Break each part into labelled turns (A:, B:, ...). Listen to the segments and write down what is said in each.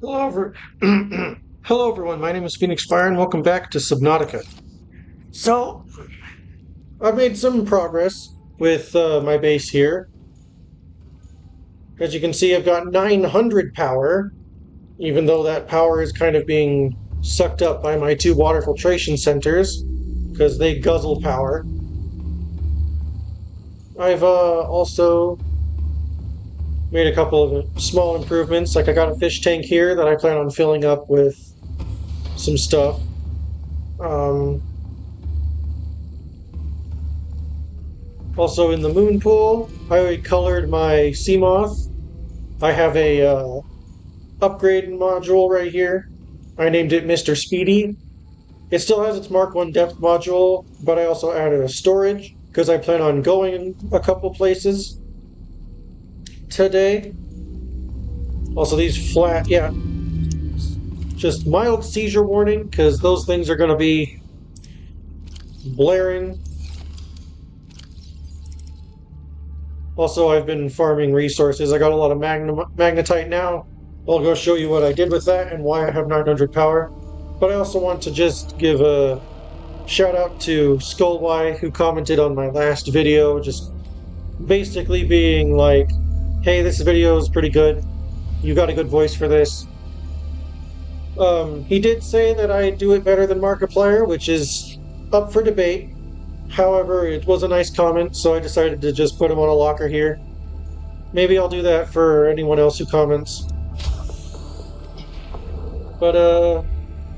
A: Hello, Hello, everyone. My name is Phoenix Fire, and welcome back to Subnautica. So, I've made some progress with my base here. As you can see, I've got 900 power, even though that power is kind of being sucked up by my two water filtration centers, because they guzzle power. I've also made a couple of small improvements, like I got a fish tank here that I plan on filling up with some stuff. Um, Also in the moon pool, I colored my seamoth. I have a upgrade module right here. I named it Mr. Speedy. It still has its Mark 1 depth module, but I also added a storage because I plan on going a couple places today. Also these flat, yeah, just mild seizure warning because those things are going to be blaring. Also, I've been farming resources. I got a lot of magnetite now. I'll go show you what I did with that and why I have 900 power. But I also want to just give a shout out to Skullwy, who commented on my last video, just basically being like, hey, this video is pretty good. You got a good voice for this. He did say that I do it better than Markiplier, which is up for debate. However, it was a nice comment, so I decided to just put him on a locker here. Maybe I'll do that for anyone else who comments. But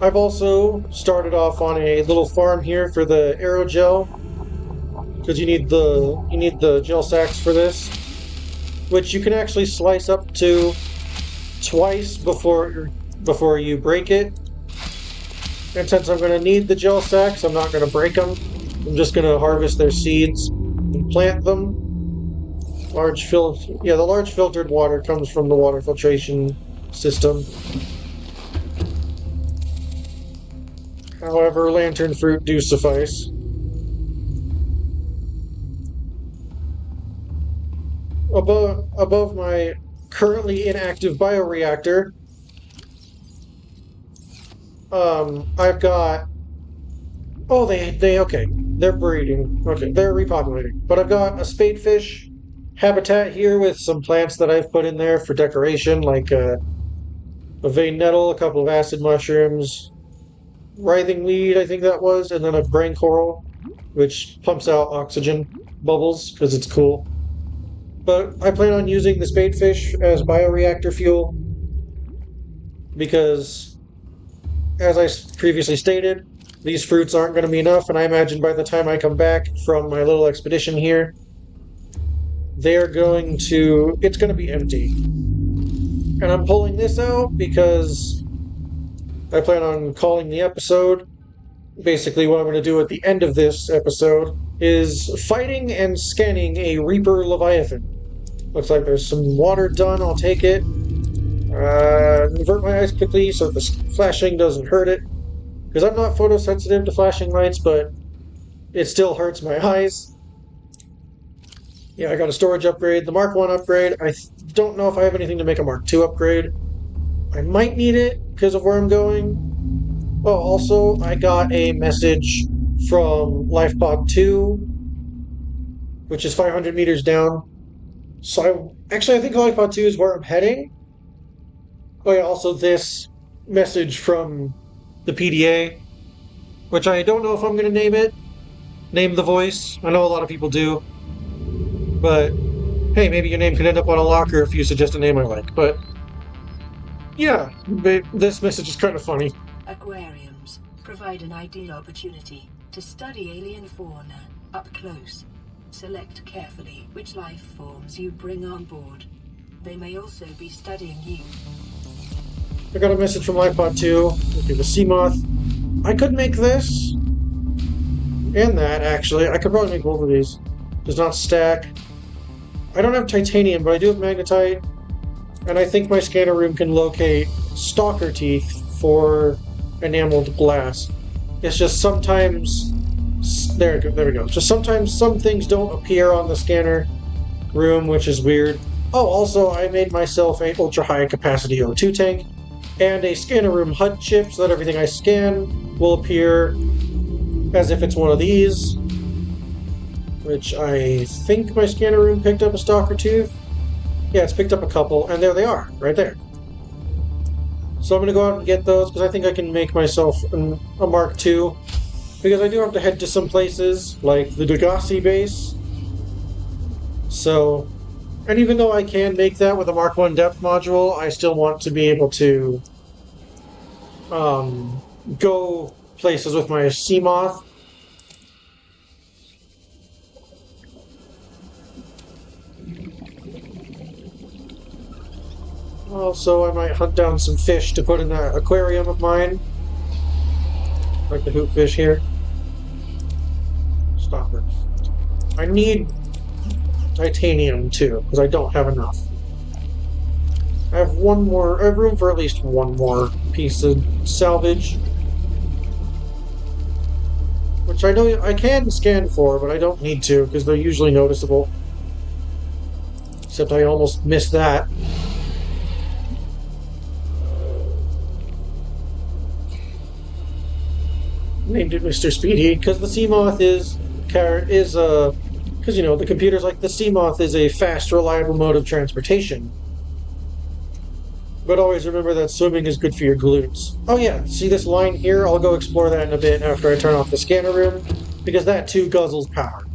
A: I've also started off on a little farm here for the aerogel, because you need the gel sacks for this, which you can actually slice up to twice before you break it. And since I'm going to need the gel sacks, I'm not going to break them. I'm just going to harvest their seeds and plant them. The large filtered water comes from the water filtration system. However, lantern fruit do suffice. Above my currently inactive bioreactor, I've got. Oh, okay. They're breeding. Okay, they're repopulating. But I've got a spadefish habitat here with some plants that I've put in there for decoration, like a vein nettle, a couple of acid mushrooms, writhing weed, I think that was, and then a brain coral, which pumps out oxygen bubbles because it's cool. But I plan on using the spadefish as bioreactor fuel because, as I previously stated, these fruits aren't going to be enough, and I imagine by the time I come back from my little expedition here, it's going to be empty. And I'm pulling this out because I plan on calling the episode. Basically, what I'm going to do at the end of this episode is fighting and scanning a Reaper Leviathan. Looks like there's some water done, I'll take it. Invert my eyes quickly so the flashing doesn't hurt it. Because I'm not photosensitive to flashing lights, but it still hurts my eyes. Yeah, I got a storage upgrade. The Mark 1 upgrade, I don't know if I have anything to make a Mark 2 upgrade. I might need it because of where I'm going. Oh, also, I got a message from LifePod 2, which is 500 meters down. So I think LifePod 2 is where I'm heading. Oh yeah, also this message from the PDA, which I don't know if I'm going to name the voice. I know a lot of people do, but hey, maybe your name could end up on a locker if you suggest a name I like. But yeah, this message is kind of funny.
B: Aquariums provide an ideal opportunity to study alien fauna up close. Select carefully which life forms you bring on board. They may also be studying you.
A: I got a message from iPod 2. Okay, the seamoth. I could make this. And that, actually. I could probably make both of these. Does not stack. I don't have titanium, but I do have magnetite. And I think my scanner room can locate stalker teeth for enameled glass. It's just sometimes... There we go. Just sometimes some things don't appear on the scanner room, which is weird. Oh, also, I made myself a ultra-high capacity O2 tank. and a scanner room HUD chip so that everything I scan will appear as if it's one of these, which I think my scanner room picked up a stalker tooth. Yeah, it's picked up a couple, and there they are, right there. So I'm going to go out and get those, because I think I can make myself a Mark II, because I do have to head to some places, like the Degassi base. So, and even though I can make that with a Mark I depth module, I still want to be able to go places with my seamoth. Also, I might hunt down some fish to put in that aquarium of mine. Like the hoopfish here. Stop it. I need titanium too, because I don't have enough. I have one more. I have room for at least one more piece of salvage. Which I know I can scan for, but I don't need to, because they're usually noticeable. Except I almost missed that. Named it Mr. Speedy, because the seamoth is because, you know, the computer's like, the seamoth is a fast, reliable mode of transportation. But always remember that swimming is good for your glutes. Oh yeah, see this line here? I'll go explore that in a bit after I turn off the scanner room, because that too guzzles power.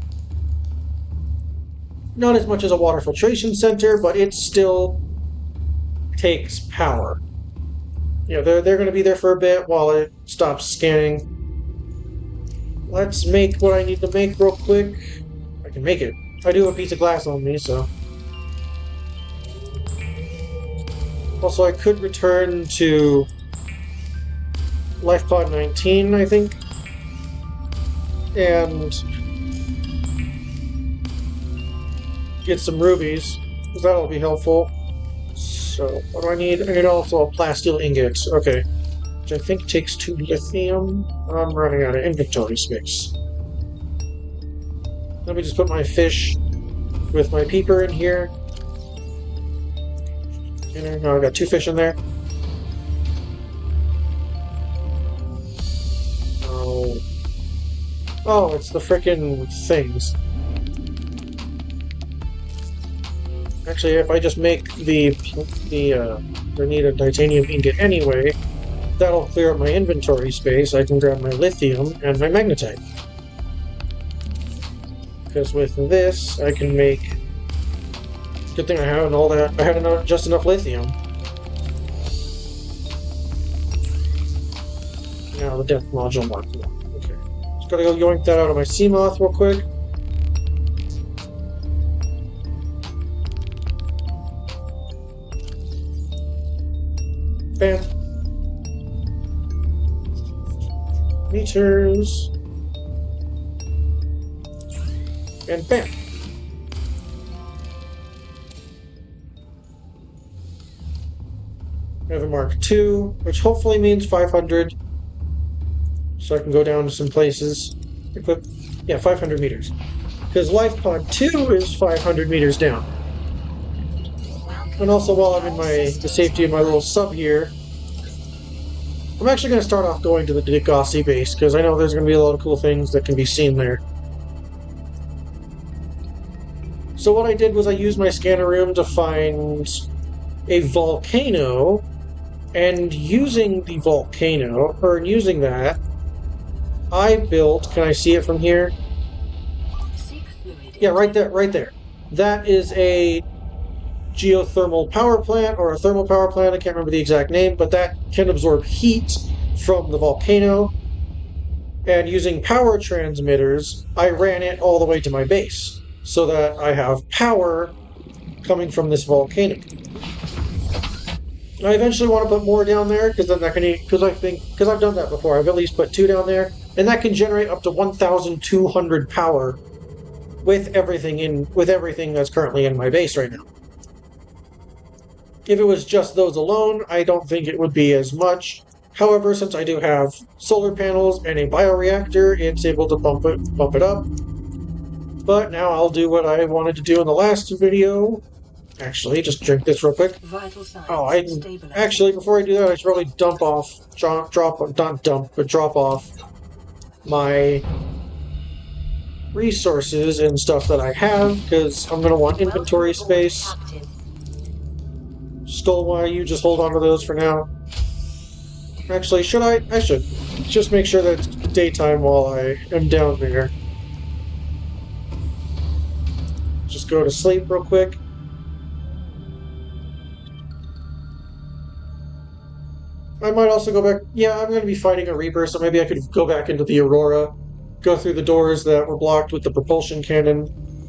A: Not as much as a water filtration center, but it still takes power. You know, they're going to be there for a bit while it stops scanning. Let's make what I need to make real quick. I can make it. I do have a piece of glass on me, so... Also, I could return to LifePod 19, I think. And get some rubies, because that'll be helpful. So, what do I need? I need also a plasteel ingot. Okay. Which I think takes 2 lithium. I'm running out of inventory space. Let me just put my fish with my peeper in here. And I've got 2 fish in there. Oh, it's the frickin' things. Actually, if I just make I need a titanium ingot anyway, that'll clear up my inventory space. I can grab my lithium and my magnetite. Because with this, I can make... Good thing I had all that. I had just enough lithium. Now the depth module Mark 1. Okay. Just gotta go yoink that out of my seamoth real quick. Bam. Meters. And bam. I have a Mark II, which hopefully means 500. So I can go down to some places. Equip, yeah, 500 meters. Because LifePod 2 is 500 meters down. And also, while I'm in the safety of my little sub here, I'm actually going to start off going to the Degassi base, because I know there's going to be a lot of cool things that can be seen there. So what I did was I used my scanner room to find a volcano, and using the volcano, or using that, I built, can I see it from here? Yeah, right there, right there. That is a geothermal power plant, or a thermal power plant, I can't remember the exact name, but that can absorb heat from the volcano. And using power transmitters, I ran it all the way to my base, so that I have power coming from this volcano. I eventually want to put more down there, because then that can, because I've done that before. I've at least put 2 down there, and that can generate up to 1,200 power with everything that's currently in my base right now. If it was just those alone, I don't think it would be as much. However, since I do have solar panels and a bioreactor, it's able to bump it up. But now I'll do what I wanted to do in the last video, Actually, just drink this real quick.
B: Vital signs
A: Oh, I
B: stabilizing.
A: actually before I do that, I should probably drop off my resources and stuff that I have because I'm gonna want inventory space. Stole why you just hold on to those for now. Actually, should I? I should. Just make sure that it's daytime while I am down there. Just go to sleep real quick. I might also go back. Yeah, I'm going to be fighting a Reaper, so maybe I could go back into the Aurora, go through the doors that were blocked with the propulsion cannon,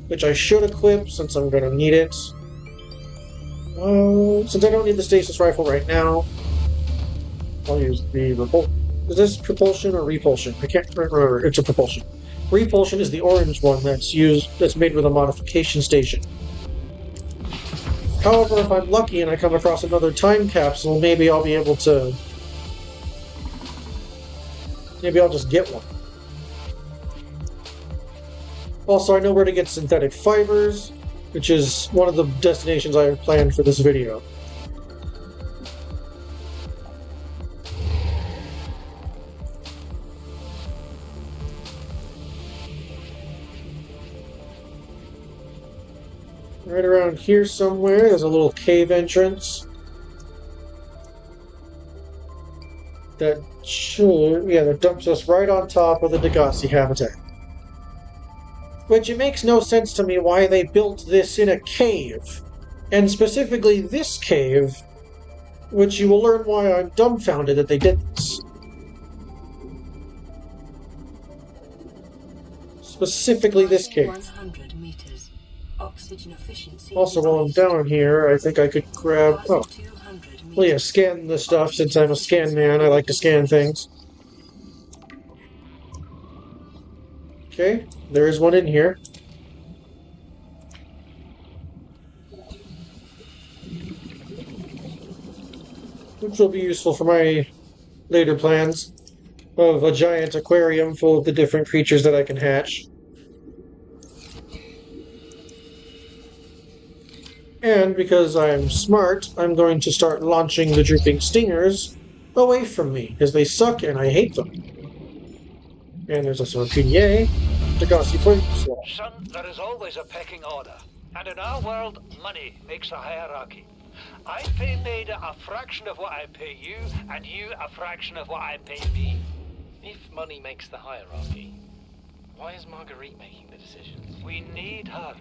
A: which I should equip since I'm going to need it. Since I don't need the stasis rifle right now, I'll use the repulsion. Is this propulsion or repulsion? I can't remember. It's a propulsion. Repulsion is the orange one that's made with a modification station. However, if I'm lucky and I come across another time capsule, maybe I'll be able to... Maybe I'll just get one. Also, I know where to get synthetic fibers, which is one of the destinations I have planned for this video. Right around here somewhere, there's a little cave entrance. That dumps us right on top of the Degassi habitat. Which it makes no sense to me why they built this in a cave. And specifically this cave, which you will learn why I'm dumbfounded that they did this. Specifically this cave.
B: 100 meters. Oxygen efficiency.
A: Also, while I'm down here, I think I could grab... Oh. Well, yeah, scan the stuff. Since I'm a scan man, I like to scan things. Okay, there is one in here. Which will be useful for my later plans of a giant aquarium full of the different creatures that I can hatch. And because I'm smart, I'm going to start launching the drooping stingers away from me, because they suck and I hate them. And there's also a PDA, Degassi Flame Slash.
C: Son, there is always a pecking order. And in our world, money makes a hierarchy. I pay Maida a fraction of what I pay you, and you a fraction of what I pay me.
D: If money makes the hierarchy, why is Marguerite making the decisions?
C: We need her.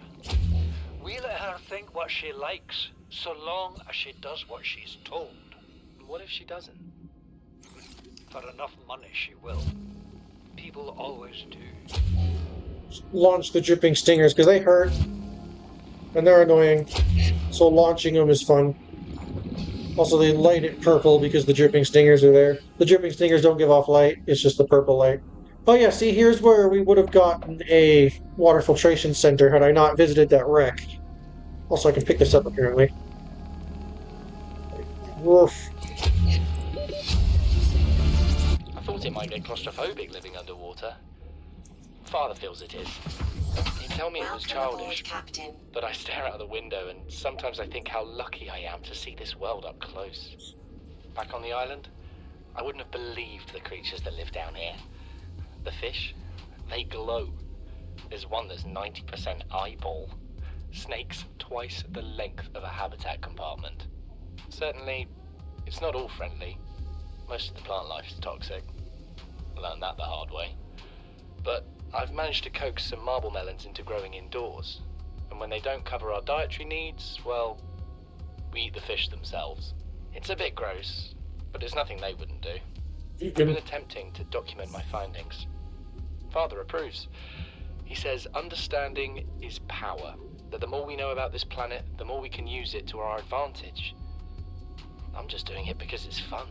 C: We let her think what she likes, so long as she does what she's told.
D: What if she doesn't?
C: For enough money, she will. People always do.
A: Launch the dripping stingers, because they hurt. And they're annoying. So launching them is fun. Also, they light it purple because the dripping stingers are there. The dripping stingers don't give off light, it's just the purple light. Oh yeah, see, here's where we would have gotten a water filtration center had I not visited that wreck. Also, I can pick this up, apparently. Woof.
D: I thought it might get claustrophobic living underwater. Father feels it is. He'd tell me it was childish, but I stare out of the window and sometimes I think how lucky I am to see this world up close. Back on the island, I wouldn't have believed the creatures that live down here. The fish, they glow. There's one that's 90% eyeball. Snakes twice the length of a habitat compartment. Certainly, it's not all friendly. Most of the plant life is toxic. Learned that the hard way. But I've managed to coax some marble melons into growing indoors. And when they don't cover our dietary needs, well, we eat the fish themselves. It's a bit gross, but it's nothing they wouldn't do. I've been attempting to document my findings. Father approves. He says understanding is power, that the more we know about this planet, the more we can use it to our advantage. I'm just doing it because it's fun.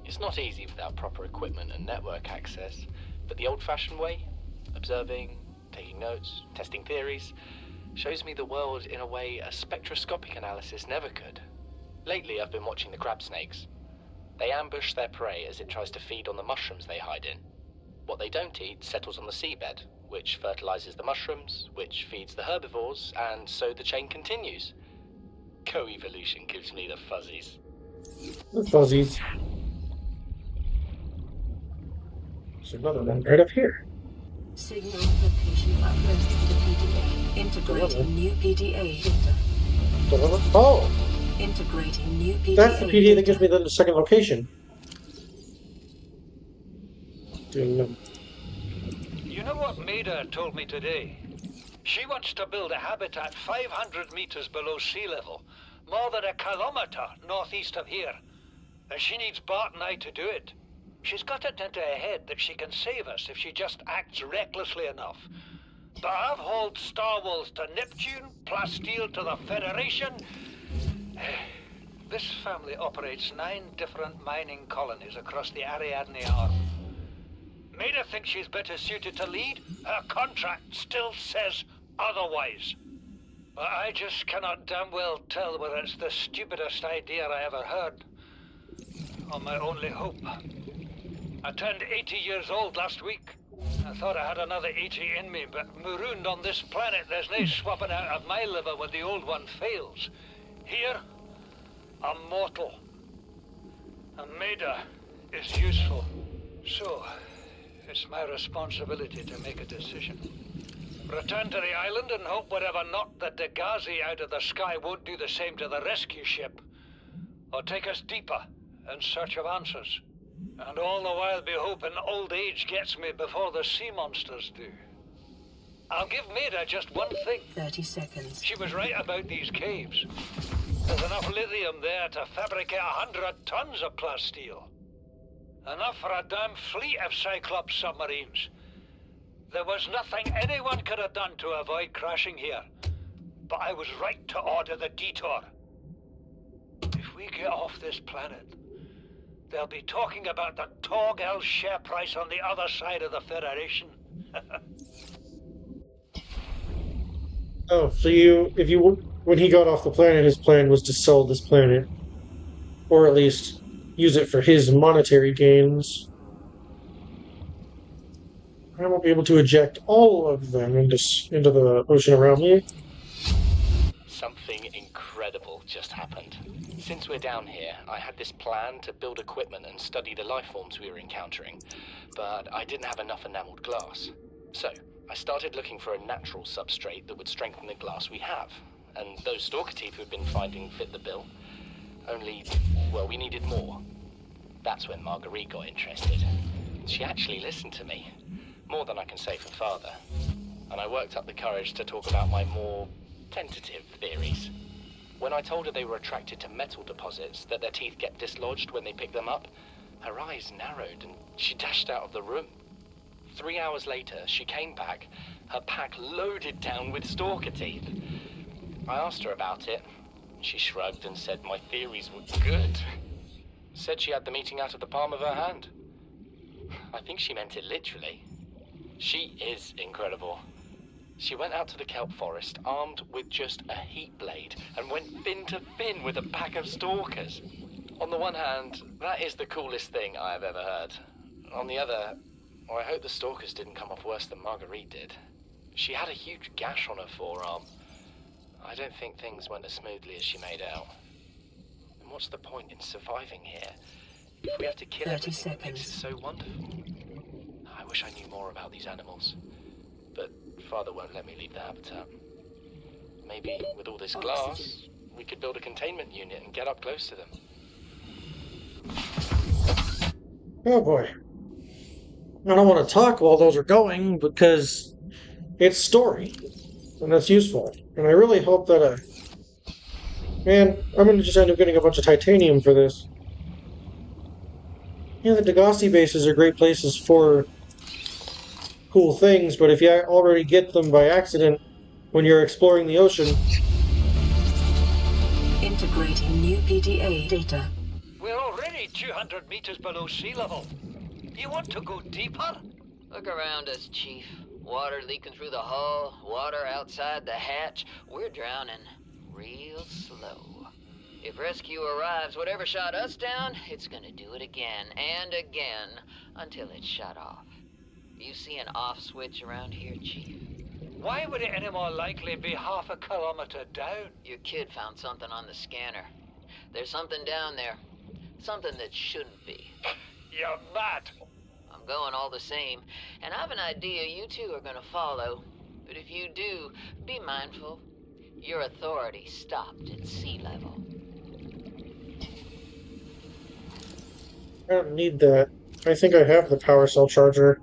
D: It's not easy without proper equipment and network access, but the old-fashioned way, observing, taking notes, testing theories, shows me the world in a way a spectroscopic analysis never could. Lately I've been watching the crab snakes. They ambush their prey as it tries to feed on the mushrooms they hide in. What they don't eat settles on the seabed, which fertilizes the mushrooms, which feeds the herbivores, and so the chain continues. Co-evolution gives me the fuzzies.
A: The fuzzies. There's another one right up here.
B: Signal location uploaded to PDA. Integrating new PDA data.
A: Oh,
B: Integrating new PDA
A: that's the PDA that
B: data.
A: gives me the second location. Didn't
C: You know what Maida told me today? She wants to build a habitat 500 meters below sea level, more than a kilometer northeast of here. And she needs Bart and I to do it. She's got it into her head that she can save us if she just acts recklessly enough. But I've hauled Star Wars to Neptune, Plasteel to the Federation. This family operates 9 different mining colonies across the Ariadne Arm. Maida thinks she's better suited to lead. Her contract still says otherwise. But I just cannot damn well tell whether it's the stupidest idea I ever heard, or my only hope. I turned 80 years old last week. I thought I had another 80 in me, but marooned on this planet, there's no swapping out of my liver when the old one fails. Here, I'm mortal. And Maida is useful. So, it's my responsibility to make a decision. Return to the island and hope whatever knocked the Degasi out of the sky won't do the same to the rescue ship. Or take us deeper in search of answers. And all the while be hoping old age gets me before the sea monsters do. I'll give Maida just one thing.
B: 30 seconds.
C: She was right about these caves. There's enough lithium there to fabricate 100 tons of plasteel. Enough for a damn fleet of Cyclops submarines. There was nothing anyone could have done to avoid crashing here. But I was right to order the detour. If we get off this planet, they'll be talking about the Torgal share price on the other side of the Federation.
A: Oh, so when he got off the planet, his plan was to sell this planet, or at least use it for his monetary gains. I won't be able to eject all of them into the ocean around me.
D: Something incredible just happened. Since we're down here, I had this plan to build equipment and study the life forms we were encountering, but I didn't have enough enameled glass. So, I started looking for a natural substrate that would strengthen the glass we have, and those stalker teeth we've been finding fit the bill. Only, well, we needed more. That's when Marguerite got interested. She actually listened to me, more than I can say for father, and I worked up the courage to talk about my more tentative theories. When I told her they were attracted to metal deposits, that their teeth get dislodged when they pick them up, her eyes narrowed and she dashed out of the room. 3 hours later, she came back, her pack loaded down with stalker teeth. I asked her about it. She shrugged and said my theories were good. Said she had the meeting out of the palm of her hand. I think she meant it literally. She is incredible. She went out to the kelp forest armed with just a heat blade and went fin to fin with a pack of stalkers. On the one hand, that is the coolest thing I have ever heard. On the other, I hope the stalkers didn't come off worse than Marguerite did. She had a huge gash on her forearm. I don't think things went as smoothly as she made out. And what's the point in surviving here if we have to kill
B: 30
D: everything that makes it
B: seconds.
D: so wonderful? I wish I knew more about these animals, but Father won't let me leave the habitat. Maybe with all this glass, we could build a containment unit and get up close to them.
A: Oh boy. I don't want to talk while those are going because it's story, and that's useful. And I really hope that man, I'm going to just end up getting a bunch of titanium for this. Yeah, the Degassi bases are great places for cool things, but if you already get them by accident when you're exploring the ocean...
B: Integrating new PDA data.
C: We're already 200 meters below sea level. You want to go deeper?
E: Look around us, Chief. Water leaking through the hull, water outside the hatch. We're drowning real slow. If rescue arrives, whatever shot us down, it's gonna do it again and again until it's shut off. You see an off switch around here, Chief?
C: Why would it any more likely be half a kilometer down?
E: Your kid found something on the scanner. There's something down there. Something that shouldn't be.
C: You're mad.
E: I'm going all the same, and I have an idea you two are gonna follow. But if you do, be mindful. Your authority stopped at sea level.
A: I don't need that. I think I have the power cell charger.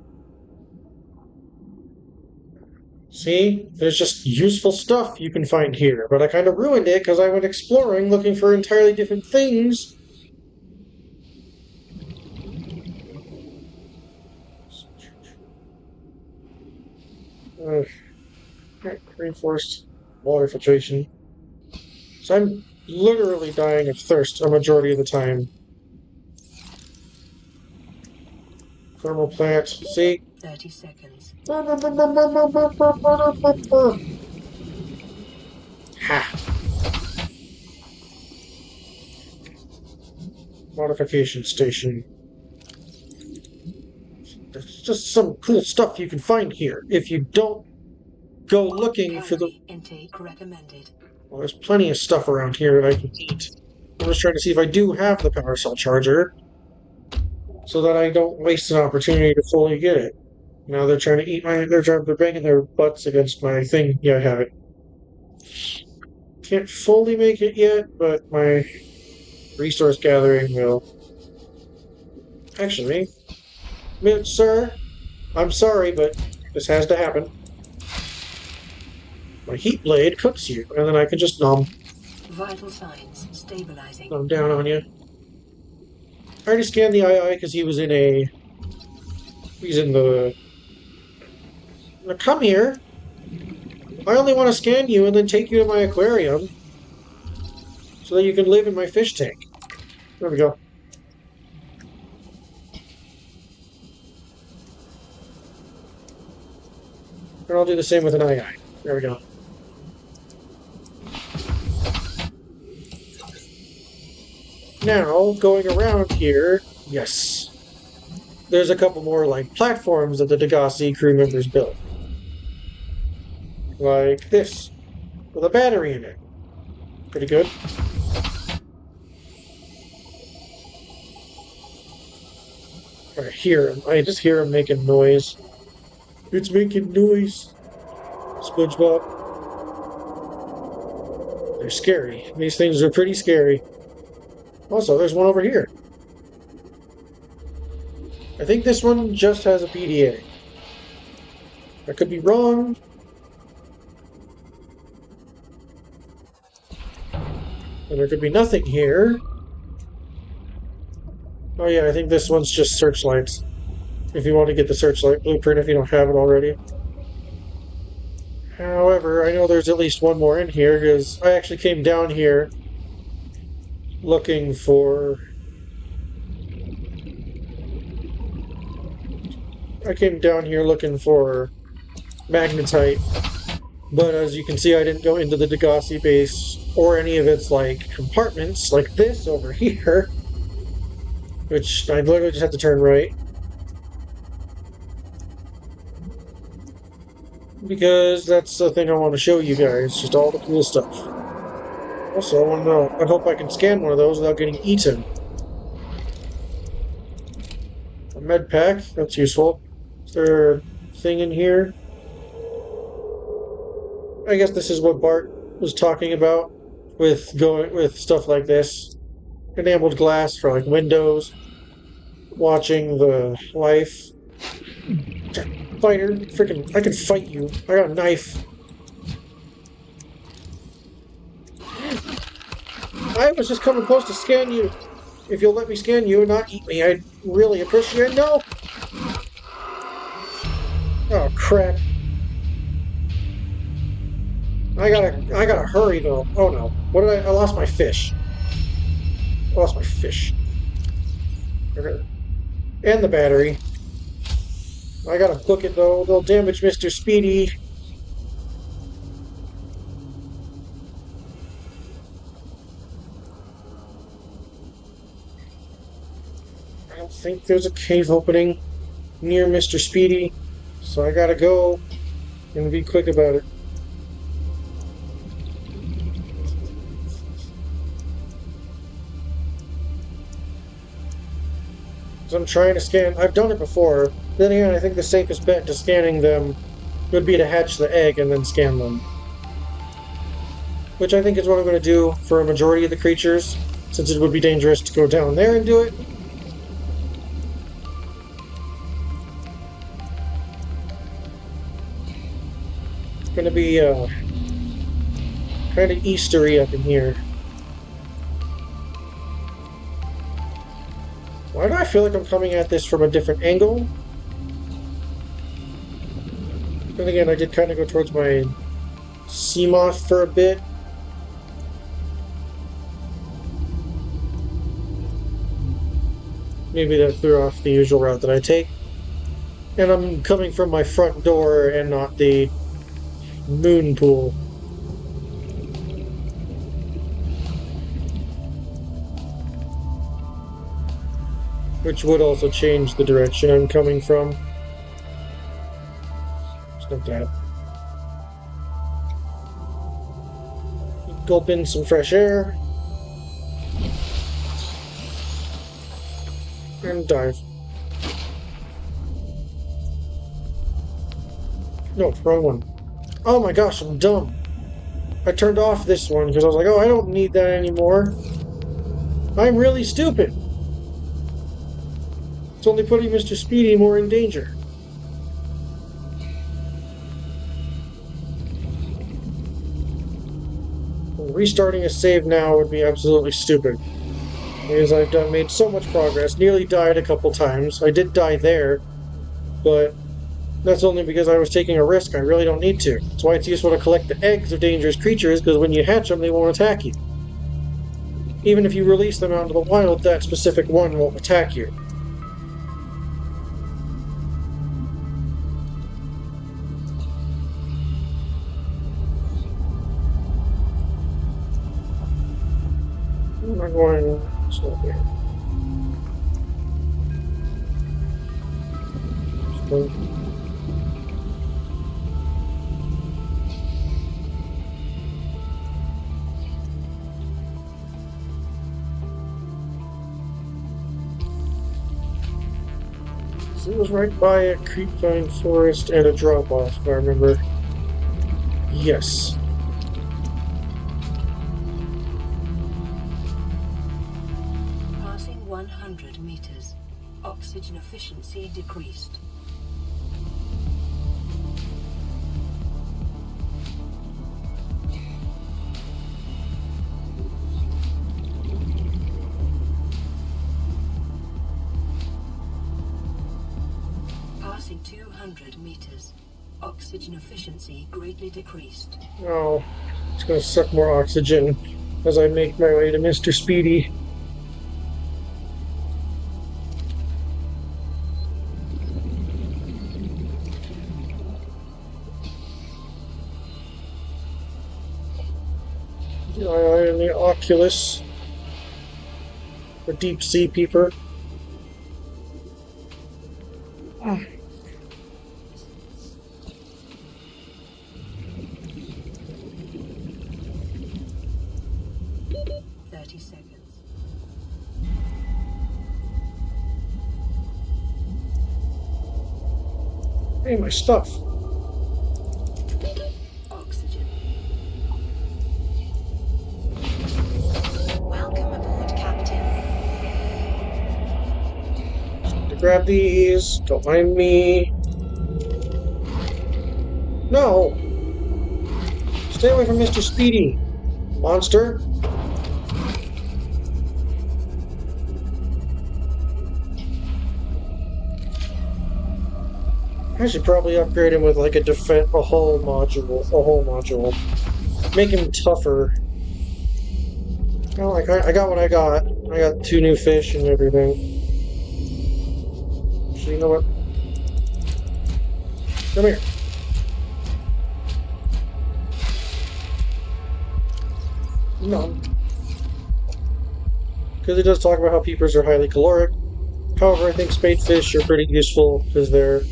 A: See? There's just useful stuff you can find here, but I kind of ruined it because I went exploring looking for entirely different things. Reinforced water filtration. So I'm literally dying of thirst a majority of the time. Thermal plant. See?
B: 30 seconds.
A: Ha! Modification station. There's just some cool stuff you can find here if you don't go looking for the...
B: Calorie intake recommended.
A: Well, there's plenty of stuff around here that I can eat. I'm just trying to see if I do have the power cell charger so that I don't waste an opportunity to fully get it. Now they're trying to eat my... They're banging their butts against my thing. Yeah, I have it. Can't fully make it yet, but my resource gathering will... Actually, sir, I'm sorry, but this has to happen. My heat blade cooks you, and then I can just nom
B: Vital signs stabilizing.
A: down on you. I already scanned the II because he was in a... He's in the... Now come here. I only want to scan you and then take you to my aquarium so that you can live in my fish tank. There we go. And I'll do the same with an II. There we go. Now, going around here, yes. There's a couple more, like, platforms that the Degassi crew members built. Like this, with a battery in it. Pretty good. I hear him. I just hear him making noise. It's making noise. SpongeBob. They're scary. These things are pretty scary. Also, there's one over here. I think this one just has a PDA. I could be wrong. And there could be nothing here. Oh yeah, I think this one's just searchlights. If you want to get the searchlight blueprint if you don't have it already. However, I know there's at least one more in here, because I actually came down here looking for... I came down here looking for magnetite, but as you can see I didn't go into the Degassi base or any of its like compartments like this over here, which I literally just had to turn right. Because that's the thing I want to show you guys, just all the cool stuff. Also, I want to know, I hope I can scan one of those without getting eaten. A med pack, that's useful. Is there a thing in here? I guess this is what Bart was talking about with stuff like this. Enameled glass for like windows. Watching the life. Fighter, freaking, I can fight you. I got a knife. I was just coming close to scan you. If you'll let me scan you and not eat me, I'd really appreciate it. No! Oh, crap. I gotta hurry, though. Oh, no. What did I lost my fish. I lost my fish. Okay. And the battery. I gotta book it, though. They'll damage Mr. Speedy. I don't think there's a cave opening near Mr. Speedy, so I gotta go And be quick about it. So I'm trying to scan. I've done it before. Then again, I think the safest bet to scanning them would be to hatch the egg and then scan them. Which I think is what I'm going to do for a majority of the creatures, since it would be dangerous to go down there and do it. It's going to be kind of Eastery up in here. Why do I feel like I'm coming at this from a different angle? Then again, I did kind of go towards my seamoth for a bit. Maybe that threw off the usual route that I take. And I'm coming from my front door and not the moon pool. Which would also change the direction I'm coming from. Just like that. Gulp in some fresh air. And dive. No, wrong one. Oh my gosh, I'm dumb. I turned off this one because I was like, oh, I don't need that anymore. I'm really stupid. It's only putting Mr. Speedy more in danger. Well, restarting a save now would be absolutely stupid. Because I've made so much progress, nearly died a couple times. I did die there, but that's only because I was taking a risk I really don't need to. That's why it's useful to collect the eggs of dangerous creatures, because when you hatch them, they won't attack you. Even if you release them out into the wild, that specific one won't attack you. Am I going... So here. So, it was right by a creepvine forest and a drop-off, if I remember. Yes.
B: Passing 100 meters. Oxygen efficiency decreased. Passing 200 meters. Oxygen efficiency greatly decreased.
A: Oh, it's going to suck more oxygen as I make my way to Mr. Speedy. I am the Oculus, the deep sea peeper. Ah. Hey, my stuff.
B: Oxygen.
F: Welcome aboard, Captain.
A: To grab these. Don't mind me. No! Stay away from Mr. Speedy, monster. I should probably upgrade him with like a hull module. Make him tougher. Well, like I got what I got. I got 2 new fish and everything. So you know what? Come here. No. Because it does talk about how peepers are highly caloric. However, I think spadefish are pretty useful because they're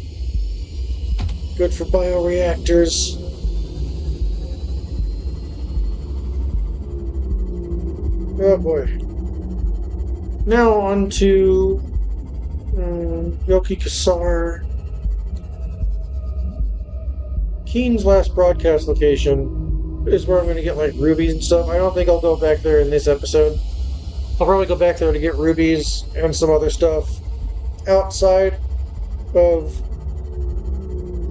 A: Good for bioreactors. Oh boy. Now on to Yoki Kasar. Keen's last broadcast location is where I'm going to get like rubies and stuff. I don't think I'll go back there in this episode. I'll probably go back there to get rubies and some other stuff outside of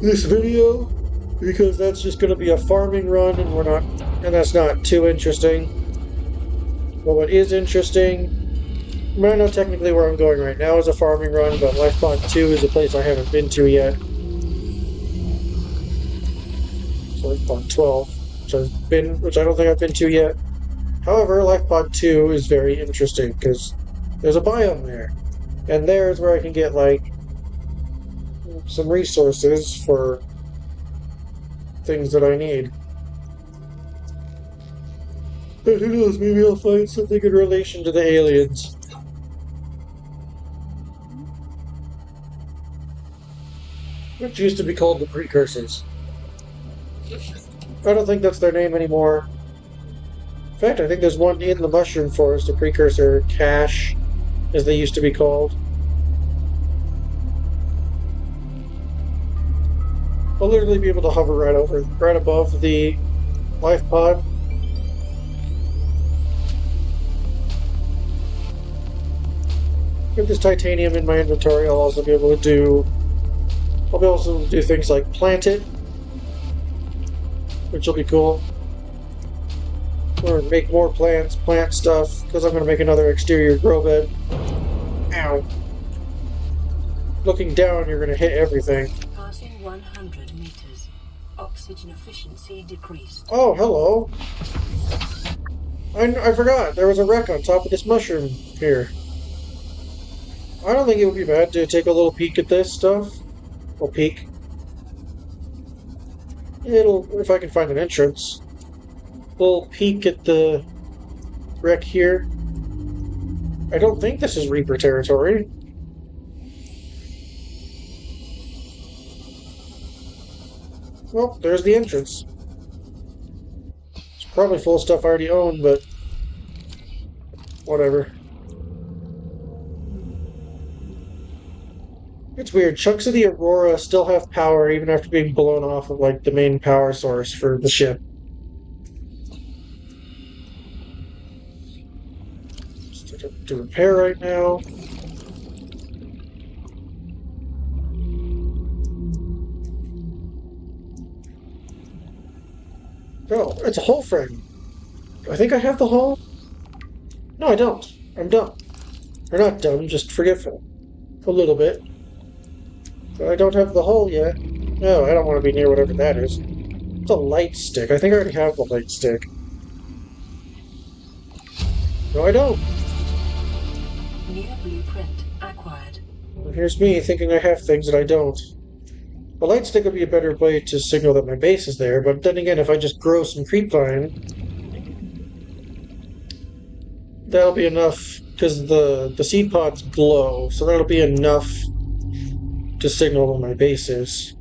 A: this video, because that's just going to be a farming run, and that's not too interesting. But what is interesting, I mean, I know technically where I'm going right now is a farming run, but Lifepod 2 is a place I haven't been to yet. So Lifepod 12, which I don't think I've been to yet. However, Lifepod 2 is very interesting because there's a biome there, and there's where I can get like some resources for things that I need. But who knows, maybe I'll find something in relation to the aliens. Which used to be called the Precursors. I don't think that's their name anymore. In fact, I think there's one in the Mushroom Forest, a Precursor Cache, as they used to be called. I'll literally be able to hover right above the life pod. With this titanium in my inventory, I'll also be able to do things like plant it, which will be cool. Or make more plants, plant stuff, because I'm going to make another exterior grow bed. Ow. Looking down, you're going to hit everything.
B: Passing 100 meters. Oxygen efficiency decreased.
A: Oh, hello. I forgot. There was a wreck on top of this mushroom here. I don't think it would be bad to take a little peek at this stuff. Well, peek. If I can find an entrance. Little peek at the wreck here. I don't think this is Reaper territory. Well, there's the entrance. It's probably full of stuff I already own, but whatever. It's weird. Chunks of the Aurora still have power even after being blown off of like the main power source for the ship. To repair right now. Oh, it's a hull frame. I think I have the hull? No, I don't. I'm dumb. Or not dumb, just forgetful. A little bit. But I don't have the hull yet. No, I don't want to be near whatever that is. It's a light stick. I think I already have the light stick. No, I don't.
B: New blueprint acquired.
A: And here's me thinking I have things that I don't. The light stick would be a better way to signal that my base is there, but then again, if I just grow some creepvine, that'll be enough, because the seed pods glow, so that'll be enough to signal where my base is.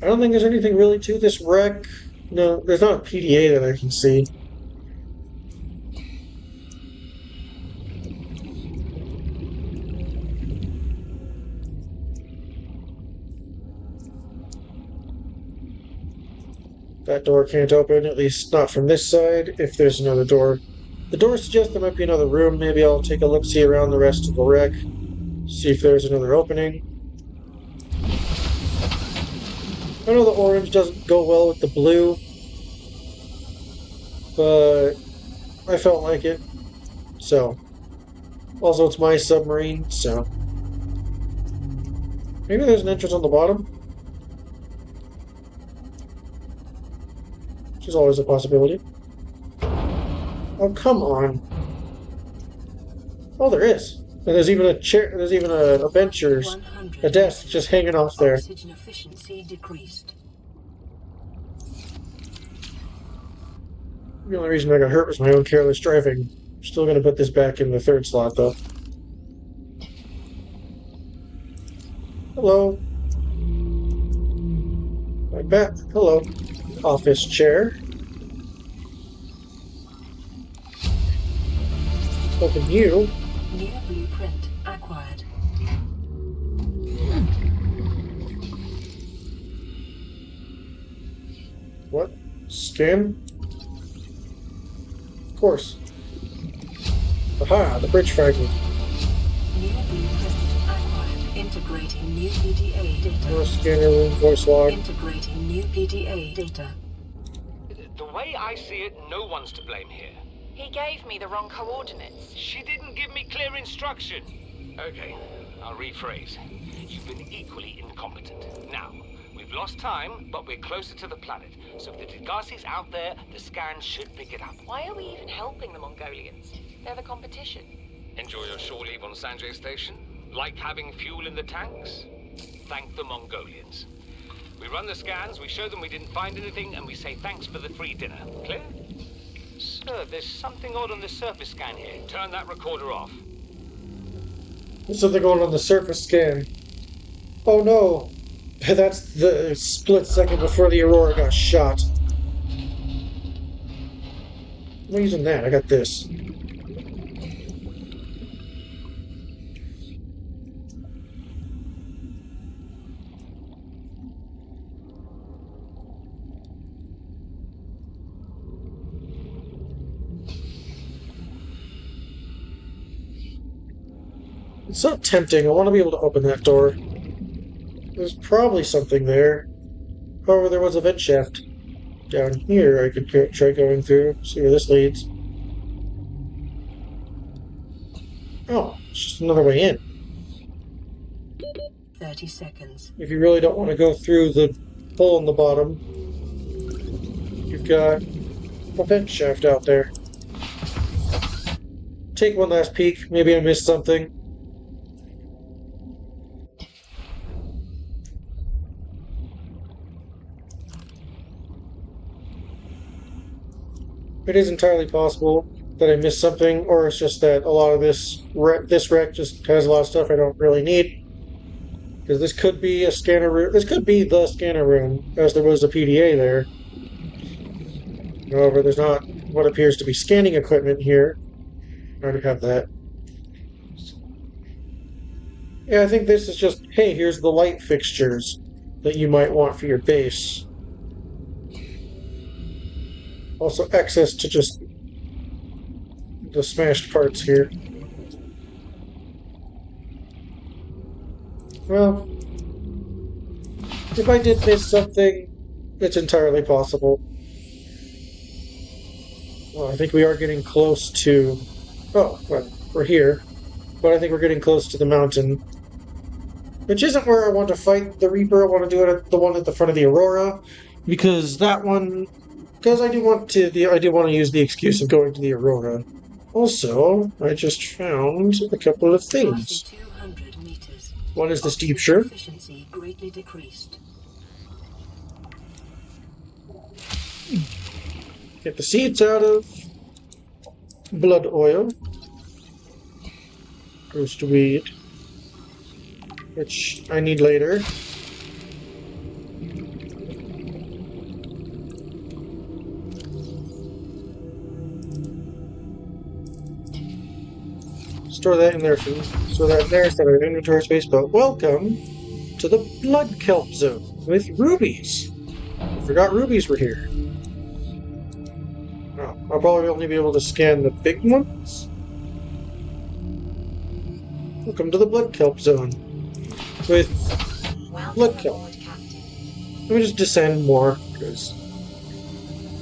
A: I don't think there's anything really to this wreck. No, there's not a PDA that I can see. That door can't open, at least not from this side, if there's another door. The door suggests there might be another room. Maybe I'll take a look-see around the rest of the wreck, see if there's another opening. I know the orange doesn't go well with the blue, but I felt like it, so. Also, it's my submarine, so. Maybe there's an entrance on the bottom? Which is always a possibility. Oh, come on. Oh, there is. And there's even a chair, there's even a bench or a desk just hanging off there.
B: Oxygen efficiency decreased.
A: The only reason I got hurt was my own careless driving. I'm still going to put this back in the third slot, though. Hello. bet. Hello. Office chair. Open you.
B: New blueprint acquired.
A: What? Scan? Of course. Aha, the bridge fragment.
B: New blueprint acquired. Integrating new PDA data.
A: Door scanner room voice log.
B: Integrating new PDA data.
C: The way I see it, no one's to blame here.
F: He gave me the wrong coordinates.
C: She didn't give me clear instruction. Okay, I'll rephrase. You've been equally incompetent. Now, we've lost time, but we're closer to the planet. So if the Degassi's out there, the scans should pick it up.
F: Why are we even helping the Mongolians? They're the competition.
C: Enjoy your shore leave on Sanjay Station? Like having fuel in the tanks? Thank the Mongolians. We run the scans, we show them we didn't find anything, and we say thanks for the free dinner. Clear? Sir, there's something odd on the surface scan here. Turn that recorder off.
A: There's something going on the surface scan. Oh no! That's the split second before the Aurora got shot. I'm not using that, I got this. It's so tempting. I want to be able to open that door. There's probably something there. However, there was a vent shaft down here I could try going through, see where this leads. Oh, it's just another way in.
B: 30 seconds.
A: If you really don't want to go through the hole in the bottom, you've got a vent shaft out there. Take one last peek. Maybe I missed something. It is entirely possible that I missed something, or it's just that a lot of this wreck just has a lot of stuff I don't really need. Because this could be a scanner room. This could be the scanner room, as there was a PDA there. However, there's not what appears to be scanning equipment here. I already have that. Yeah, I think this is just, hey, here's the light fixtures that you might want for your base. Also access to just the smashed parts here. Well, if I did miss something, it's entirely possible. Well, I think we are getting close to... Oh, well, we're here. But I think we're getting close to the mountain. Which isn't where I want to fight the Reaper. I want to do it at the one at the front of the Aurora. Because that one... Because I do want to use the excuse of going to the Aurora. Also, I just found a couple of things.
B: 200 meters.
A: One is the steep shirt.
B: Efficiency greatly decreased.
A: Get the seeds out of blood oil. Roast weed, which I need later. Store that in there, so that there's that inventory space. But welcome to the blood kelp zone with rubies. I forgot rubies were here. Oh, I'll probably only be able to scan the big ones. Welcome to the blood kelp zone with blood kelp. Let me just descend more because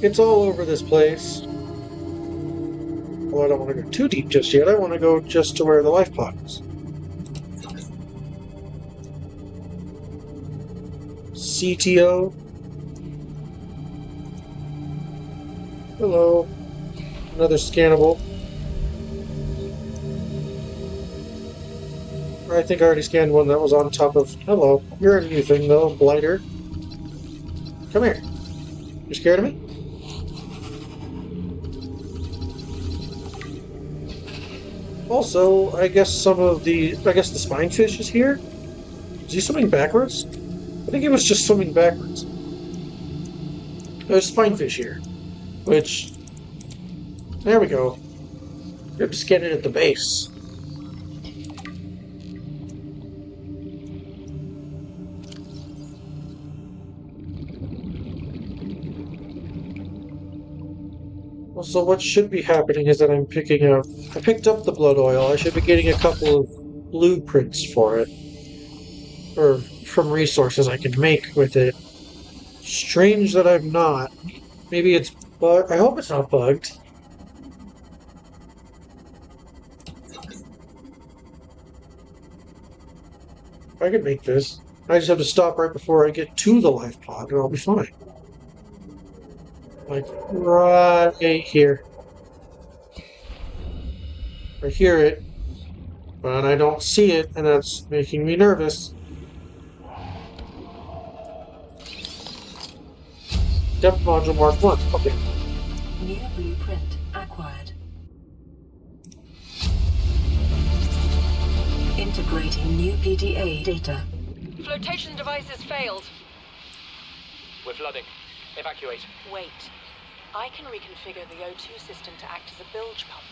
A: it's all over this place. Well, I don't want to go too deep just yet. I want to go just to where the life pod is. CTO. Hello. Another scannable. I think I already scanned one that was on top of... Hello. You're a new thing, though, Blighter. Come here. You scared of me? Also, I guess the spinefish is here? Is he swimming backwards? I think he was just swimming backwards. There's spinefish here, which... There we go. You're just getting it at the base. Well, so what should be happening is that I picked up the blood oil. I should be getting a couple of blueprints for it. Or from resources I can make with it. Strange that I'm not. Maybe it's bugged. I hope it's not bugged. I can make this. I just have to stop right before I get to the life pod and I'll be fine. Like, right here. I hear it, but I don't see it, and that's making me nervous. Depth module mark 1. Okay.
B: New blueprint acquired. Integrating new PDA data.
F: Flotation devices failed.
D: We're flooding. Evacuate.
F: Wait. I can reconfigure the O2 system to act as a bilge pump.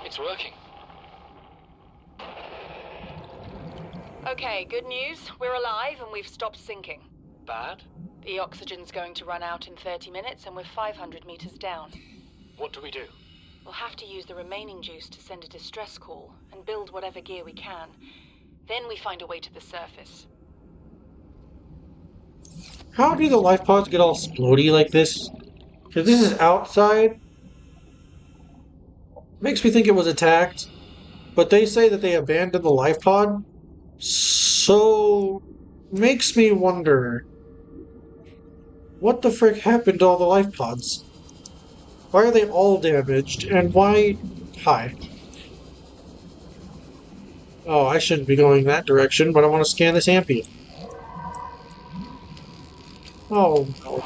D: It's working.
F: Okay, good news. We're alive and we've stopped sinking.
D: Bad?
F: The oxygen's going to run out in 30 minutes and we're 500 meters down.
D: What do we do?
F: We'll have to use the remaining juice to send a distress call and build whatever gear we can. Then we find a way to the surface.
A: How do the life pods get all splody like this? Because this is outside. Makes me think it was attacked. But they say that they abandoned the life pod. So... makes me wonder... what the frick happened to all the life pods? Why are they all damaged? And why... Hi. Oh, I shouldn't be going that direction, but I want to scan this ambient. Oh, no.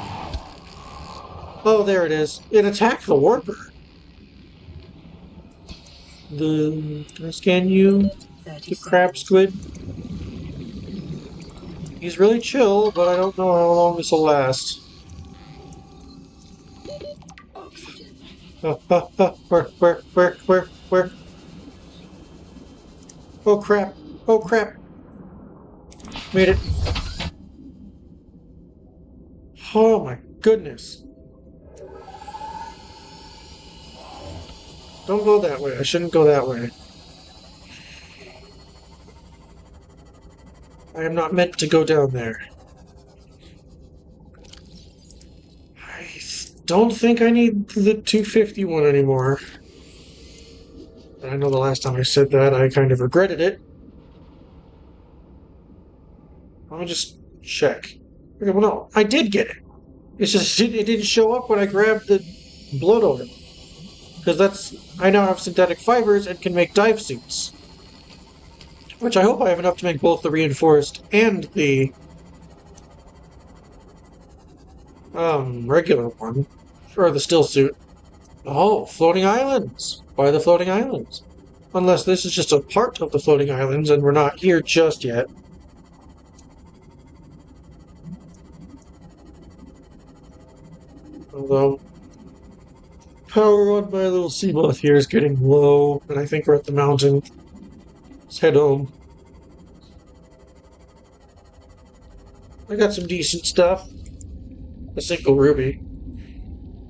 A: Oh, there it is. It attacked the warper. Can I scan you? The crab squid? He's really chill, but I don't know how long this will last. Where? Oh crap! Oh crap! Made it! Oh my goodness! Don't go that way. I shouldn't go that way. I am not meant to go down there. I don't think I need the 251 anymore. I know the last time I said that, I kind of regretted it. Let me just check. Okay, well, no, I did get it. It's just it didn't show up when I grabbed the blood oil. Because I now have synthetic fibers and can make dive suits. Which I hope I have enough to make both the reinforced and the regular one. Or the still suit. Oh, floating islands! Why the floating islands? Unless this is just a part of the floating islands and we're not here just yet. Although, power on my little seamoth here is getting low, and I think we're at the mountain. Let's head home. I got some decent stuff. A single ruby.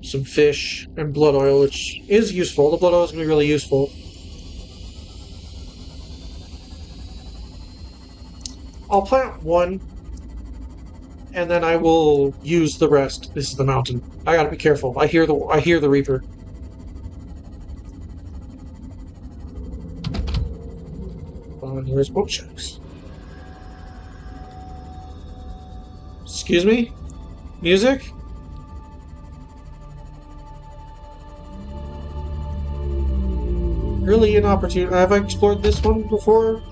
A: Some fish and blood oil, which is useful. The blood oil is going to be really useful. I'll plant one, and then I will use the rest. This is the mountain. I gotta be careful. I hear the Reaper. There's boat sharks. Excuse me? Music? Really inopportune. Have I explored this one before?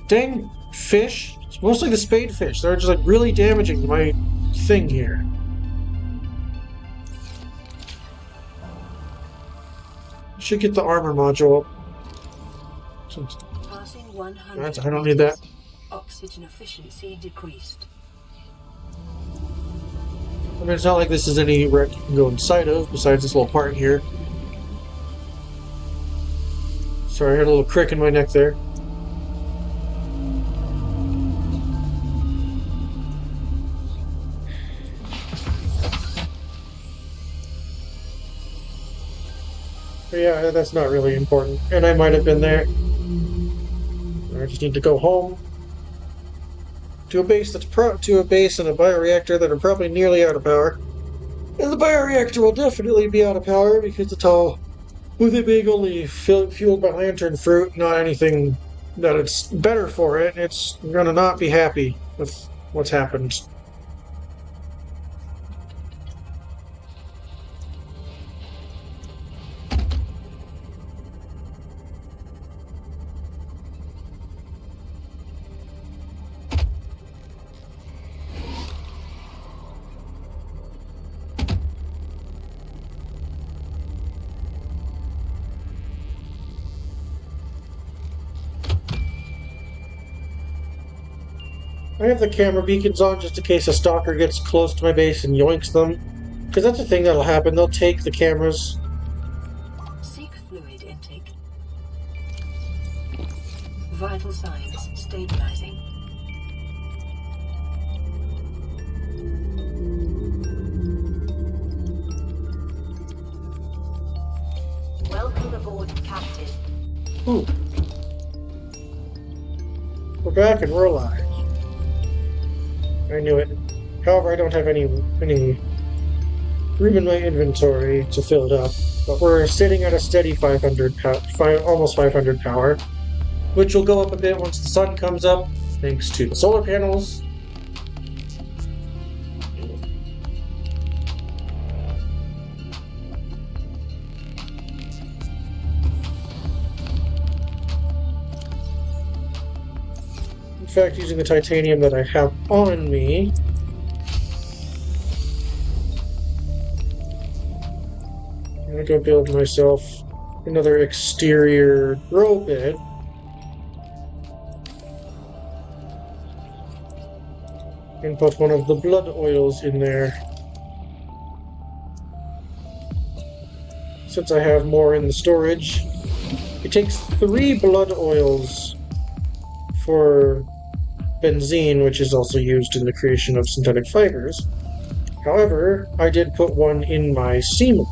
A: Dang fish. It's mostly the spade fish. They're just like really damaging to my thing here. Should get the armor module.
B: Passing 100
A: I don't need that.
B: Oxygen efficiency decreased.
A: I mean, it's not like this is any wreck you can go inside of, besides this little part here. Sorry, I had a little crick in my neck there. But yeah, that's not really important. And I might have been there. I just need to go home. To a base and a bioreactor that are probably nearly out of power. And the bioreactor will definitely be out of power because it's all, with it being only fueled by lantern fruit, not anything that it's better for it, it's gonna not be happy with what's happened. I have the camera beacons on just in case a stalker gets close to my base and yoinks them. Because that's a thing that'll happen. They'll take the cameras.
B: Seek fluid intake. Vital signs stabilizing.
G: Welcome aboard, Captain.
A: Ooh. We're back and we're alive. I knew it. However, I don't have any room in my inventory to fill it up. But we're sitting at a steady almost 500 power, which will go up a bit once the sun comes up, thanks to the solar panels. In fact, using the titanium that I have on me, I'm gonna go build myself another exterior grow bed. And put one of the blood oils in there. Since I have more in the storage. It takes 3 blood oils for benzene, which is also used in the creation of synthetic fibers. However, I did put one in my seamoth.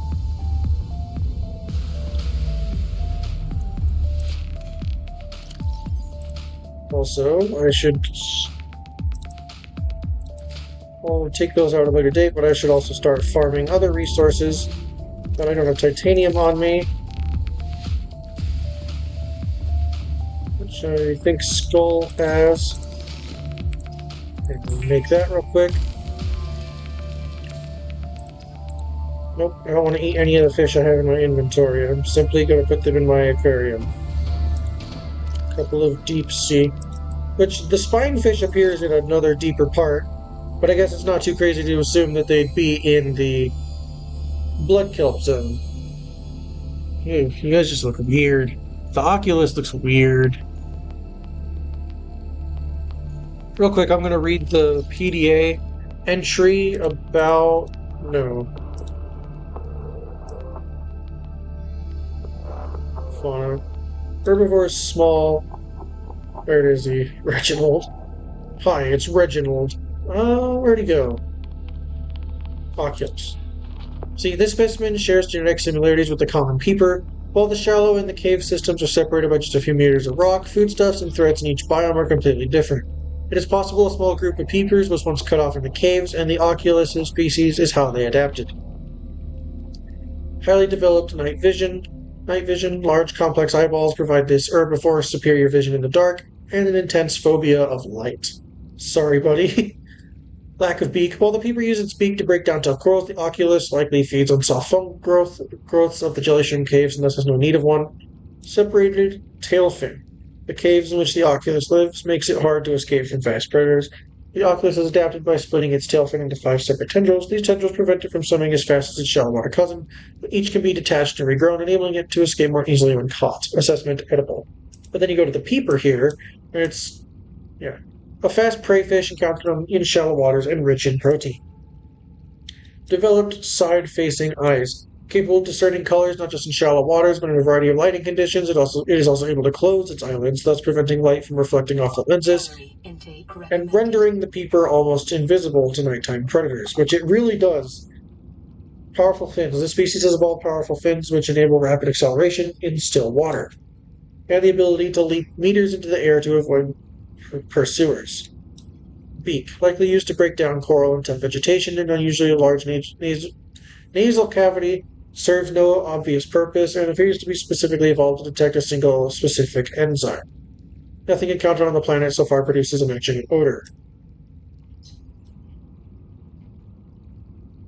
A: Also, I'll take those out at a later date, but I should also start farming other resources that I don't have titanium on me. Which I think Skull has. And we'll make that real quick. Nope, I don't want to eat any of the fish I have in my inventory. I'm simply going to put them in my aquarium. A couple of deep sea. Which, the spine fish appears in another deeper part, but I guess it's not too crazy to assume that they'd be in the blood kelp zone. Ew, you guys just look weird. The Oculus looks weird. Real quick, I'm going to read the PDA entry about... No. Fauna. Herbivores small. Where is he? Reginald. Hi, it's Reginald. Where'd he go? Oculus. See, this specimen shares genetic similarities with the common peeper. While the shallow and the cave systems are separated by just a few meters of rock, foodstuffs and threats in each biome are completely different. It is possible a small group of peepers was once cut off in the caves, and the Oculus species is how they adapted. Highly developed night vision. Night vision, large complex eyeballs provide this herbivore superior vision in the dark, and an intense phobia of light. Sorry, buddy. Lack of beak. While the peeper uses its beak to break down tough corals, the Oculus likely feeds on soft fungal growths of the jelly shrimp caves and thus has no need of one. Separated tail fin. The caves in which the Oculus lives makes it hard to escape from fast predators. The Oculus is adapted by splitting its tail fin into 5 separate tendrils. These tendrils prevent it from swimming as fast as its shallow water cousin, but each can be detached and regrown, enabling it to escape more easily when caught. Assessment edible. But then you go to the peeper here, and it's, yeah, a fast prey fish encountered in shallow waters and rich in protein. Developed side-facing eyes, capable of discerning colors not just in shallow waters, but in a variety of lighting conditions. It is also able to close its eyelids, thus preventing light from reflecting off the lenses,
B: Calorie intake
A: and
B: recommended.
A: rendering the peeper almost invisible to nighttime predators, which it really does. Powerful fins. This species has evolved powerful fins which enable rapid acceleration in still water, and the ability to leap meters into the air to avoid pursuers. Beak. Likely used to break down coral and tough vegetation, and unusually large nasal cavity. Serves no obvious purpose, and appears to be specifically evolved to detect a single specific enzyme. Nothing encountered on the planet so far produces a matching odor.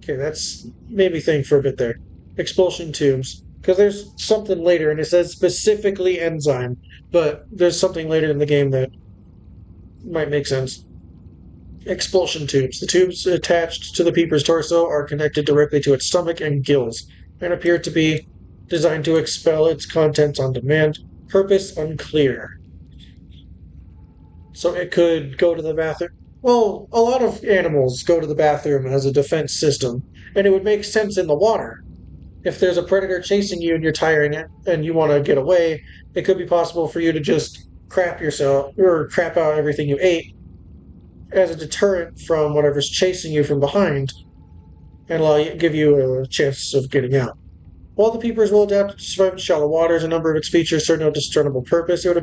A: Okay, that's made me think for a bit there. Expulsion tubes. Because there's something later, and it says specifically enzyme, but there's something later in the game that might make sense. Expulsion tubes. The tubes attached to the peeper's torso are connected directly to its stomach and gills, and appear to be designed to expel its contents on demand. Purpose unclear. So it could go to the bathroom. Well, a lot of animals go to the bathroom as a defense system, and it would make sense in the water. If there's a predator chasing you and you're tiring it and you want to get away, it could be possible for you to just crap yourself or crap out everything you ate as a deterrent from whatever's chasing you from behind and give you a chance of getting out. While the peepers will adapt to survive in shallow waters, a number of its features serve no discernible purpose. It would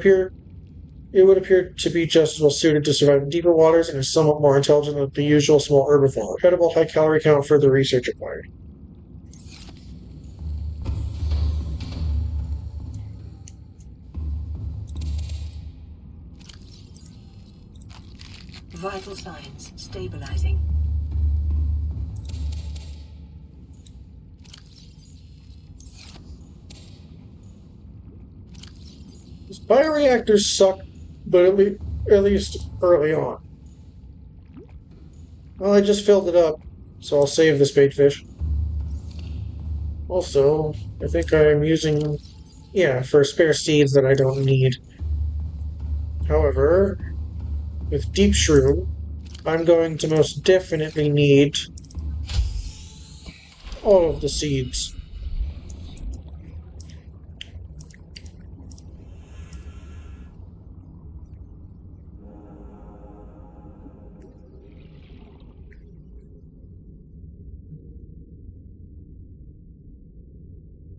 A: appear to be just as well suited to survive in deeper waters and is somewhat more intelligent than the usual small herbivore. Edible, high calorie count, further research required.
B: Vital signs stabilizing.
A: These bioreactors suck, but at least early on. Well, I just filled it up, so I'll save this bait fish. Also, I think I'm using, yeah, for spare seeds that I don't need. However, with deep shroom, I'm going to most definitely need all of the seeds.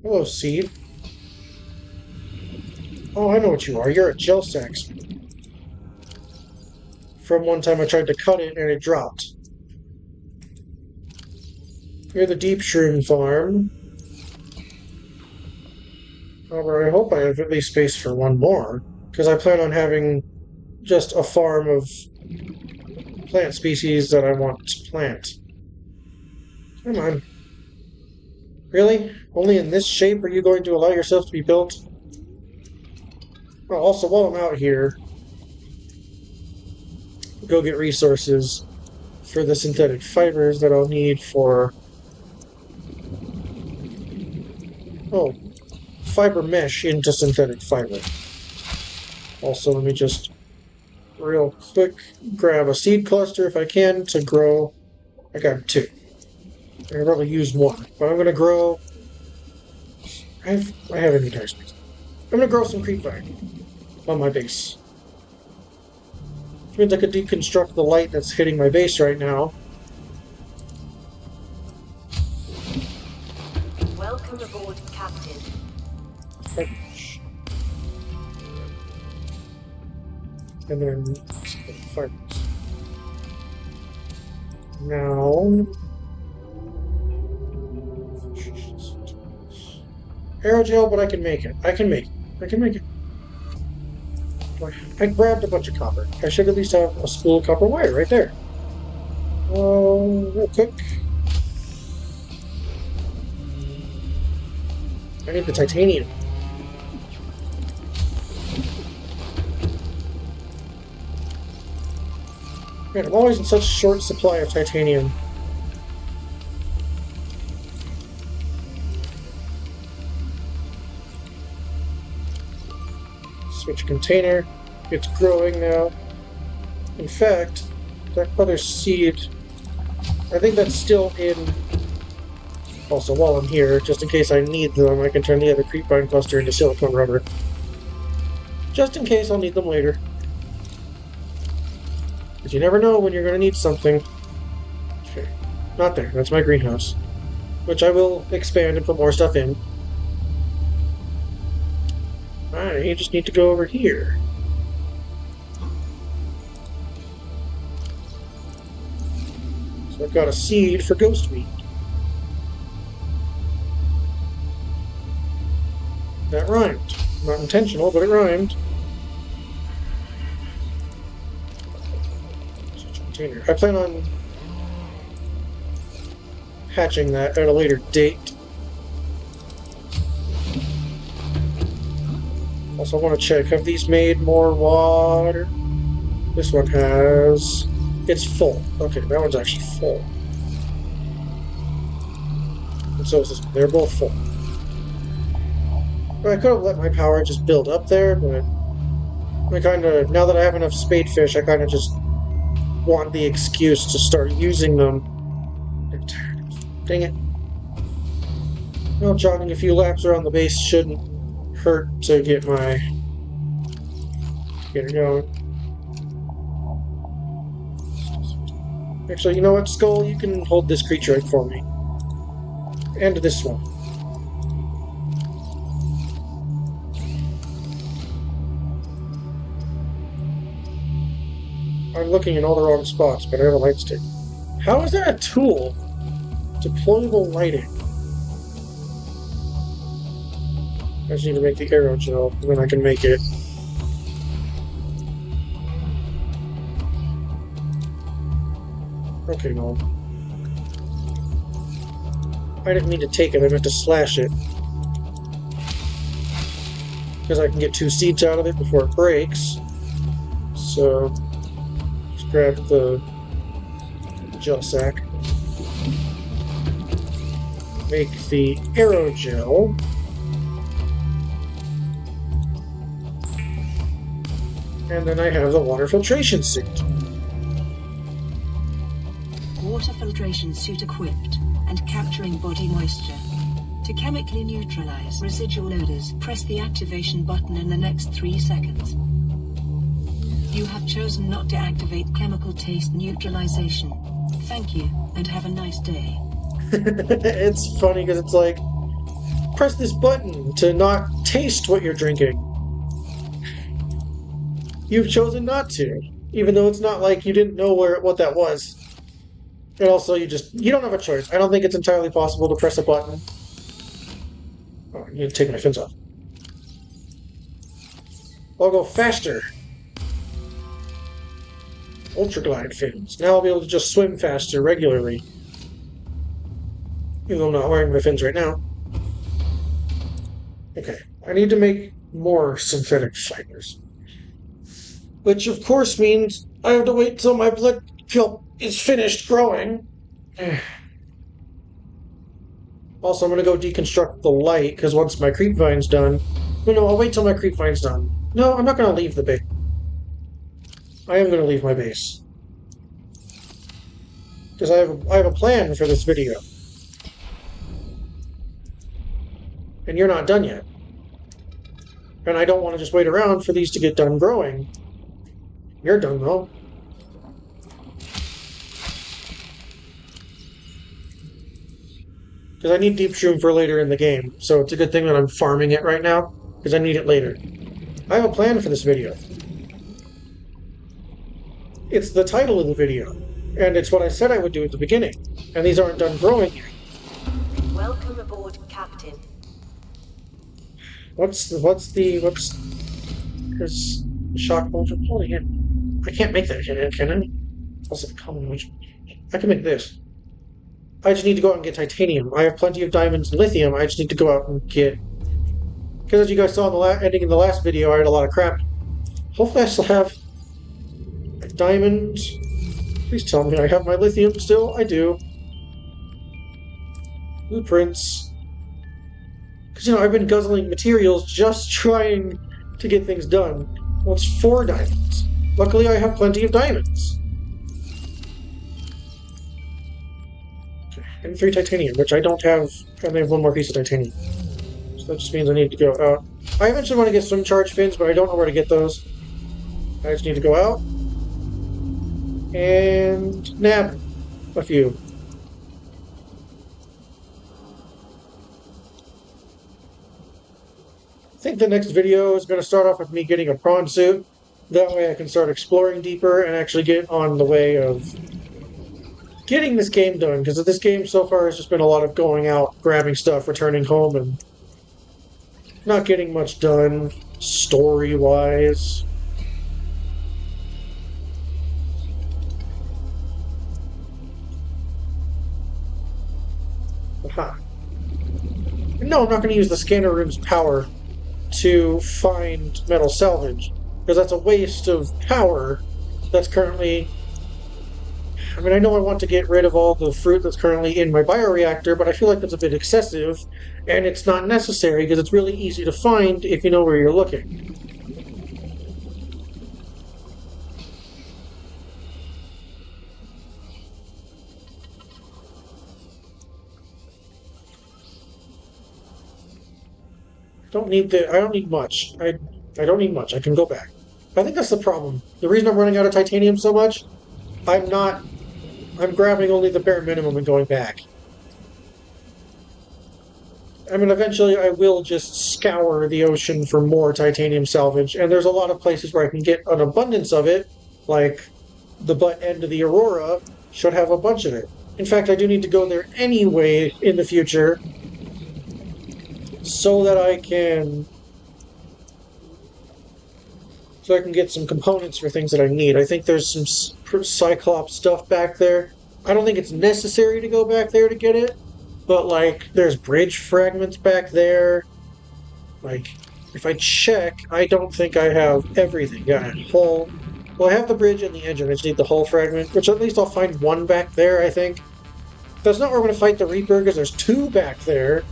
A: Hello, seed. Oh, I know what you are. You're a gel sac. From one time I tried to cut it and it dropped. You're the deep shroom farm. However, I hope I have at least space for one more, because I plan on having just a farm of plant species that I want to plant. Come on. Really? Only in this shape are you going to allow yourself to be built? Well, also, while I'm out here, go get resources for the synthetic fibers that I'll need for... Oh, fiber mesh into synthetic fiber. Also, let me just real quick grab a seed cluster if I can to grow. I got 2. I can probably use 1, but I'm going to grow... I have any entire space. I'm going to grow some creepvine on my base. Which means I could deconstruct the light that's hitting my base right now.
G: Welcome aboard, Captain.
A: And then fibers. Now... aerogel, but I can make it. I can make it. I grabbed a bunch of copper. I should at least have a spool of copper wire right there. Real quick. I need the titanium. Man, I'm always in such short supply of titanium. Switch container. It's growing now. In fact, that other seed, I think that's still in. Also, while I'm here, just in case I need them, I can turn the other creepvine cluster into silicone rubber. Just in case I'll need them later. Because you never know when you're going to need something. Okay. Not there. That's my greenhouse. Which I will expand and put more stuff in. I just need to go over here. So I've got a seed for ghostweed. That rhymed. Not intentional, but it rhymed. Container. I plan on hatching that at a later date. Also, I want to check, have these made more water? This one has. It's full. Okay, that one's actually full. And so is this one. They're both full. I could have let my power just build up there, but I kind of, now that I have enough spadefish, I kind of just want the excuse to start using them. Dang it. Well, jogging a few laps around the base shouldn't hurt to get her going. Actually, you know what, Skull? You can hold this creature egg for me. And this one. I'm looking in all the wrong spots, but I have a light stick. How is that a tool? Deployable lighting. I just need to make the arrow gel, and then I can make it. Okay, no. I didn't mean to take it, I meant to slash it. Because I can get 2 seeds out of it before it breaks. So, let's grab the gel sack. Make the arrow gel. And then I have the water filtration suit.
B: Water filtration suit equipped and capturing body moisture. To chemically neutralize residual odors, press the activation button in the next 3 seconds. You have chosen not to activate chemical taste neutralization. Thank you, and have a nice day.
A: It's funny because it's like, press this button to not taste what you're drinking. You've chosen not to, even though it's not like you didn't know what that was. And also, you don't have a choice. I don't think it's entirely possible to press a button. Oh, I need to take my fins off. I'll go faster. Ultra glide fins. Now I'll be able to just swim faster regularly. Even though I'm not wearing my fins right now. Okay, I need to make more synthetic fibers. Which, of course, means I have to wait till my blood kelp is finished growing. Also, I'm going to go deconstruct the light, because once my creepvine's done... No, I'll wait till my creepvine's done. No, I'm not going to leave the base. I am going to leave my base. Because I have a plan for this video. And you're not done yet. And I don't want to just wait around for these to get done growing. You're done, though. Because I need deep shroom for later in the game, so it's a good thing that I'm farming it right now, because I need it later. I have a plan for this video. It's the title of the video, and it's what I said I would do at the beginning, and these aren't done growing yet.
G: Welcome aboard, Captain.
A: What's there's shock bolter pulling it. I can't make that yet, can I? Also the common which I can make this. I just need to go out and get titanium. I have plenty of diamonds and lithium. I just need to go out and get... Because as you guys saw in the ending in the last video, I had a lot of crap. Hopefully I still have diamonds. Please tell me I have my lithium still. I do. Blueprints. Because, I've been guzzling materials just trying to get things done. Well, it's 4 diamonds. Luckily, I have plenty of diamonds. Okay, and 3 titanium, which I don't have. I only have 1 more piece of titanium. So that just means I need to go out. I eventually want to get swim charge fins, but I don't know where to get those. I just need to go out and nab a few. I think the next video is going to start off with me getting a prawn suit. That way I can start exploring deeper and actually get on the way of getting this game done. Because this game so far has just been a lot of going out, grabbing stuff, returning home, and not getting much done story-wise. Aha. No, I'm not going to use the scanner room's power to find metal salvage, because that's a waste of power that's currently... I mean, I know I want to get rid of all the fruit that's currently in my bioreactor, but I feel like that's a bit excessive, and it's not necessary because it's really easy to find if you know where you're looking. I don't need much. I don't need much. I can go back. I think that's the problem. The reason I'm running out of titanium so much, I'm grabbing only the bare minimum and going back. I mean, eventually I will just scour the ocean for more titanium salvage, and there's a lot of places where I can get an abundance of it, like the butt end of the Aurora should have a bunch of it. In fact, I do need to go there anyway in the future, so that I can get some components for things that I need. I think there's some Cyclops stuff back there. I don't think it's necessary to go back there to get it, but like there's bridge fragments back there. Like if I check, I don't think I have everything. Yeah, hull. Well, I have the bridge and the engine. I just need the hull fragment, which at least I'll find 1 back there, I think. That's not where I'm going to fight the Reaper, because there's 2 back there.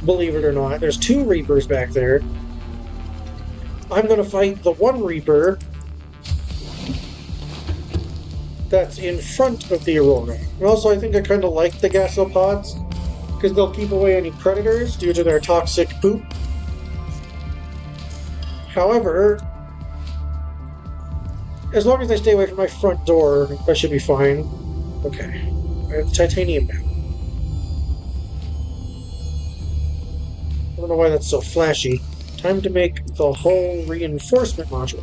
A: Believe it or not, there's 2 Reapers back there. I'm going to fight the 1 Reaper that's in front of the Aurora. And also, I think I kind of like the gasopods, because they'll keep away any predators due to their toxic poop. However, as long as they stay away from my front door, I should be fine. Okay, I have titanium now. I don't know why that's so flashy. Time to make the whole reinforcement module.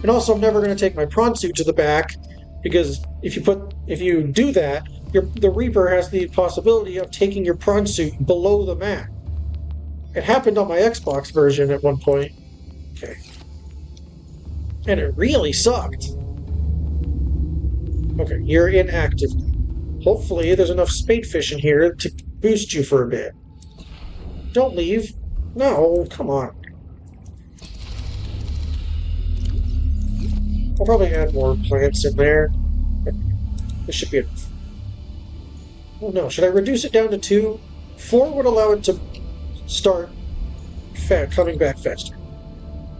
A: And also, I'm never going to take my prawn suit to the back, because if you do that, the Reaper has the possibility of taking your prawn suit below the map. It happened on my Xbox version at one point. Okay. And it really sucked. Okay, you're inactive. Hopefully, there's enough spadefish in here to boost you for a bit. Don't leave. No, come on. I'll probably add more plants in there. This should be enough. Oh no, should I reduce it down to 2? 4 would allow it to start coming back faster.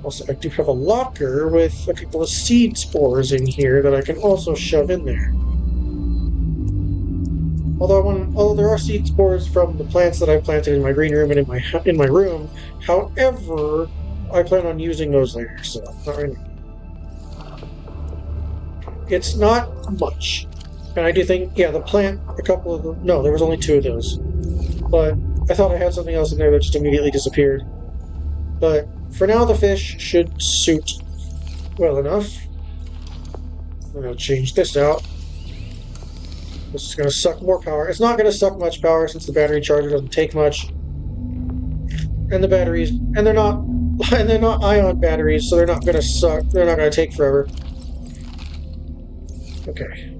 A: Also, I do have a locker with a couple of seed spores in here that I can also shove in there. Although there are seed spores from the plants that I planted in my green room and in my room, however, I plan on using those later, so not right now. It's not much. And I do think, yeah, the plant, no, there was only 2 of those. But I thought I had something else in there that just immediately disappeared. But for now, the fish should suit well enough. I'm going to change this out. This is going to suck more power. It's not going to suck much power since the battery charger doesn't take much. And the batteries, and they're not ion batteries, so they're not going to suck. They're not going to take forever. Okay.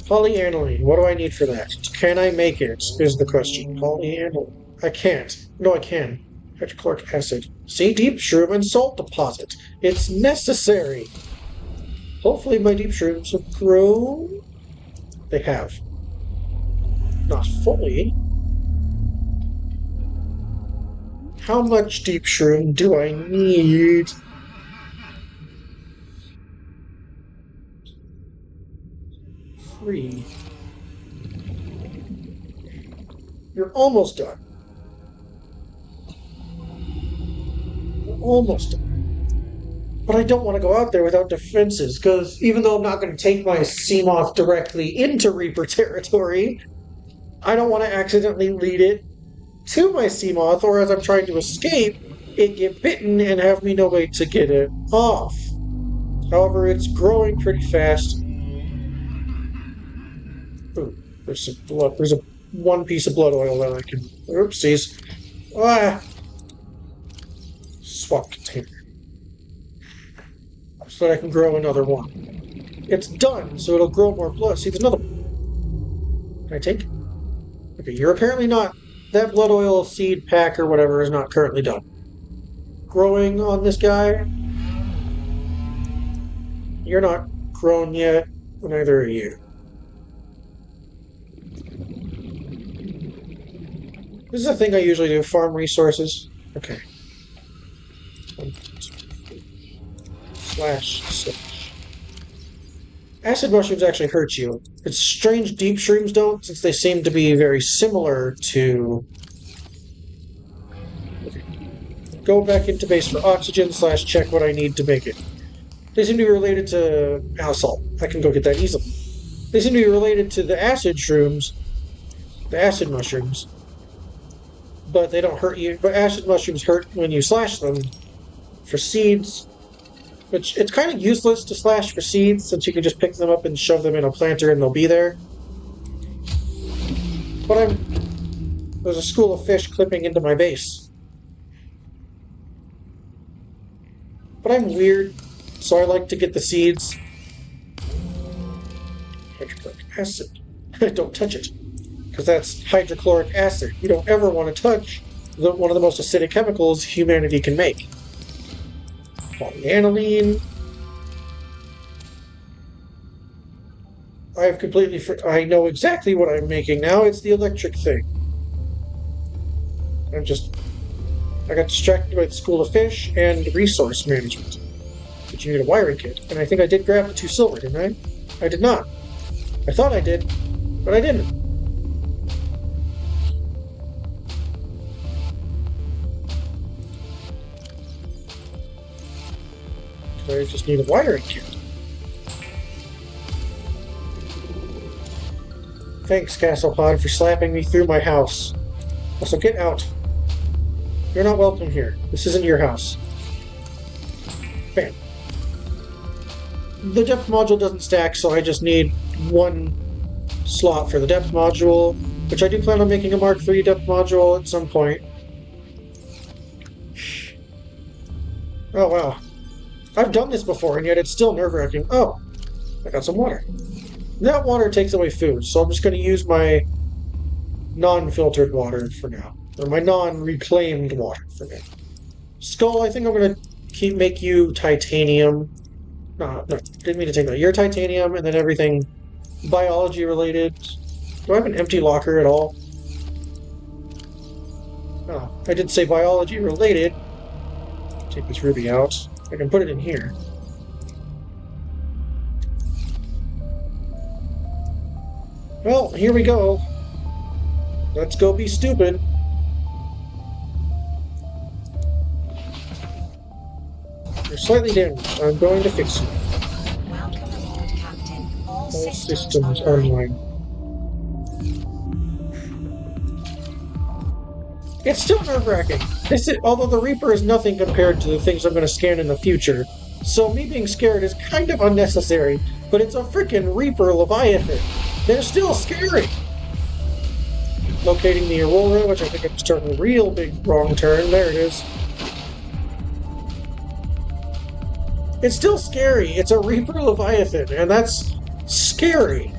A: Polyaniline. What do I need for that? Can I make it? Is the question. Polyaniline. I can't. No, I can. Hydrochloric acid. See, deep shroom and salt deposit. It's necessary. Hopefully my deep shrooms have grown. They have. Not fully. How much deep shroom do I need? Three. You're almost done. You're almost done. But I don't want to go out there without defenses, because even though I'm not going to take my seamoth directly into Reaper territory, I don't want to accidentally lead it to my seamoth, or as I'm trying to escape, it get bitten and have me no way to get it off. However, it's growing pretty fast. Ooh, there's some blood. There's one piece of blood oil that I can... Oopsies. Ah! Swap container. So that I can grow another one. It's done, so it'll grow more blood. See, there's another one. Can I take? Okay, you're apparently not... That blood oil seed pack or whatever is not currently done. Growing on this guy. You're not grown yet. Neither are you. This is a thing I usually do, farm resources. Okay. Slash. Acid mushrooms actually hurt you. It's strange deep shrooms don't, since they seem to be very similar to... Okay. Go back into base for oxygen / check what I need to make it. They seem to be related to salt. I can go get that easily. They seem to be related to the acid shrooms, the acid mushrooms, but they don't hurt you. But acid mushrooms hurt when you slash them. For seeds, which it's kind of useless to slash for seeds, since you can just pick them up and shove them in a planter and they'll be there. But there's a school of fish clipping into my base. But I'm weird, so I like to get the seeds. Hydrochloric acid. Don't touch it, because that's hydrochloric acid. You don't ever want to touch one of the most acidic chemicals humanity can make. Polyaniline. I've completely... I know exactly what I'm making now. It's the electric thing. I got distracted by the school of fish and resource management. But you need a wiring kit. And I think I did grab the 2 silver, didn't I? I did not. I thought I did, but I didn't. I just need a wiring kit. Thanks, Castlepod, for slapping me through my house. Also, get out. You're not welcome here. This isn't your house. Bam. The depth module doesn't stack, so I just need 1 slot for the depth module, which I do plan on making a Mark III depth module at some point. Oh, wow. I've done this before, and yet it's still nerve-wracking. Oh, I got some water. That water takes away food, so I'm just going to use my non-filtered water for now. Or my non-reclaimed water for now. Skull, I think I'm going to make you titanium. No, didn't mean to take that. You're titanium, and then everything biology-related. Do I have an empty locker at all? Oh, I did say biology-related. Take this ruby out. I can put it in here. Well, here we go. Let's go be stupid. You're slightly damaged. I'm going to fix you.
G: Welcome aboard, Captain. All
A: systems online. It's still nerve-wracking. Although the Reaper is nothing compared to the things I'm going to scan in the future, so me being scared is kind of unnecessary, but it's a freaking Reaper leviathan. They're still scary! Locating the Aurora, which I think I'm starting a real big wrong turn. There it is. It's still scary. It's a Reaper leviathan, and that's scary.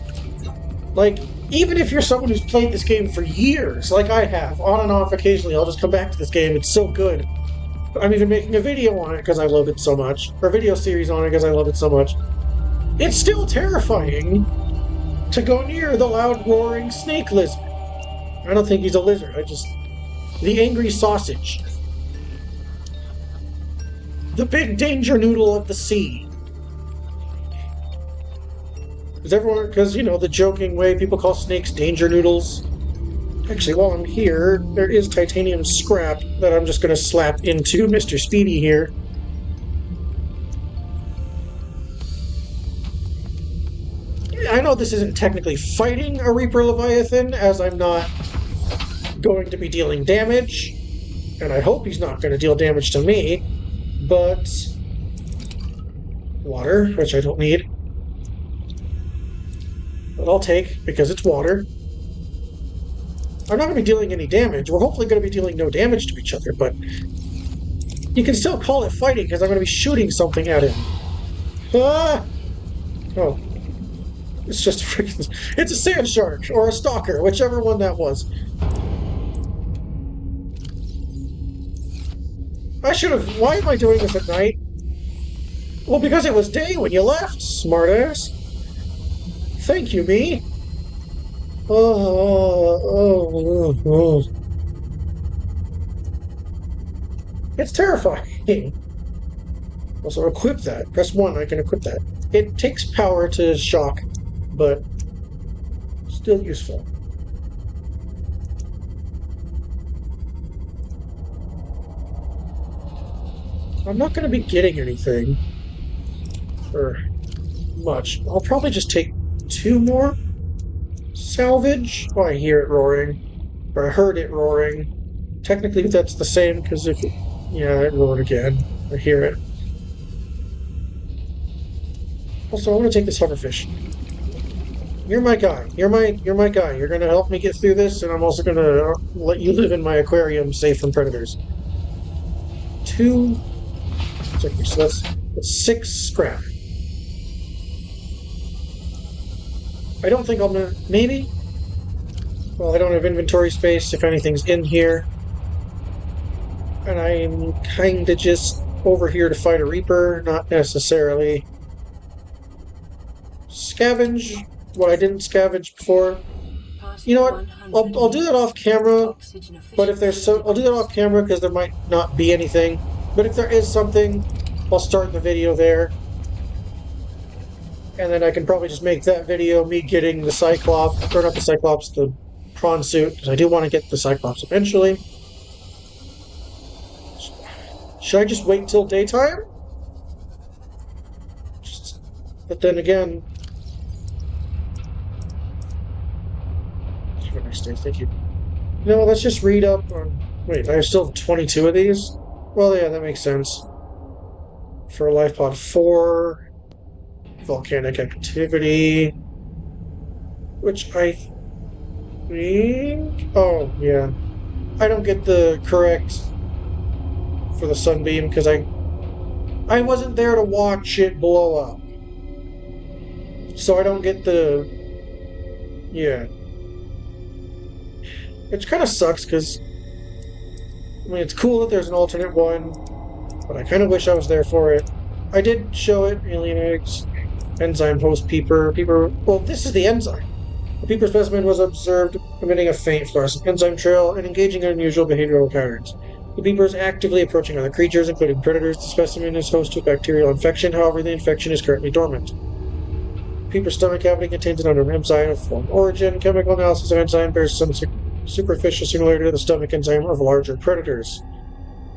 A: Like, even if you're someone who's played this game for years, like I have, on and off occasionally, I'll just come back to this game, it's so good. I'm even making a video on it because I love it so much, or a video series on it because I love it so much. It's still terrifying to go near the loud roaring snake lizard. I don't think he's a lizard, the angry sausage. The big danger noodle of the sea. Because, you know, the joking way people call snakes danger noodles. Actually, while I'm here, there is titanium scrap that I'm just going to slap into Mr. Speedy here. I know this isn't technically fighting a Reaper Leviathan, as I'm not going to be dealing damage, and I hope he's not going to deal damage to me, but water, which I don't need. But I'll take, because it's water. I'm not going to be dealing any damage. We're hopefully going to be dealing no damage to each other, but you can still call it fighting, because I'm going to be shooting something at him. Ah! Oh. It's just freaking... It's a sand shark, or a stalker, whichever one that was. I should have... Why am I doing this at night? Well, because it was day when you left, smartass. Thank you, me. Oh. It's terrifying. Also, equip that. Press 1, I can equip that. It takes power to shock, but still useful. I'm not going to be getting anything for much. I'll probably just take 2 more salvage. Oh, I hear it roaring. Or I heard it roaring. Technically, that's the same, because if it... Yeah, it roared again. I hear it. Also, I want to take this hoverfish. You're my guy. You're my guy. You're going to help me get through this, and I'm also going to let you live in my aquarium safe from predators. 2... So that's 6 scrap. I don't think I'm gonna... Maybe? Well, I don't have inventory space if anything's in here. And I'm kinda just over here to fight a Reaper, not necessarily scavenge what I didn't scavenge before. You know what? I'll do that off camera, but if there's I'll do that off camera because there might not be anything. But if there is something, I'll start the video there. And then I can probably just make that video me getting the Cyclops, or not the Cyclops, the prawn suit, because I do want to get the Cyclops eventually. Should I just wait till daytime? But then again... Have a nice day, thank you. No, let's just read up on... Wait, I still have 22 of these? Well, yeah, that makes sense. For Life Pod 4... Volcanic activity... Which I think... Oh, yeah. I don't get the correct... for the sunbeam, because I wasn't there to watch it blow up. So I don't get the... Yeah. Which kind of sucks, because... I mean, it's cool that there's an alternate one, but I kind of wish I was there for it. I did show it, alien eggs, enzyme host peeper. Well, this is the enzyme. The peeper specimen was observed emitting a faint fluorescent enzyme trail and engaging in unusual behavioral patterns. The beeper is actively approaching other creatures, including predators. The specimen is host to a bacterial infection, however, the infection is currently dormant. The beeper's stomach cavity contains an unknown enzyme of foreign origin. Chemical analysis of enzyme bears some superficial similarity to the stomach enzyme of larger predators.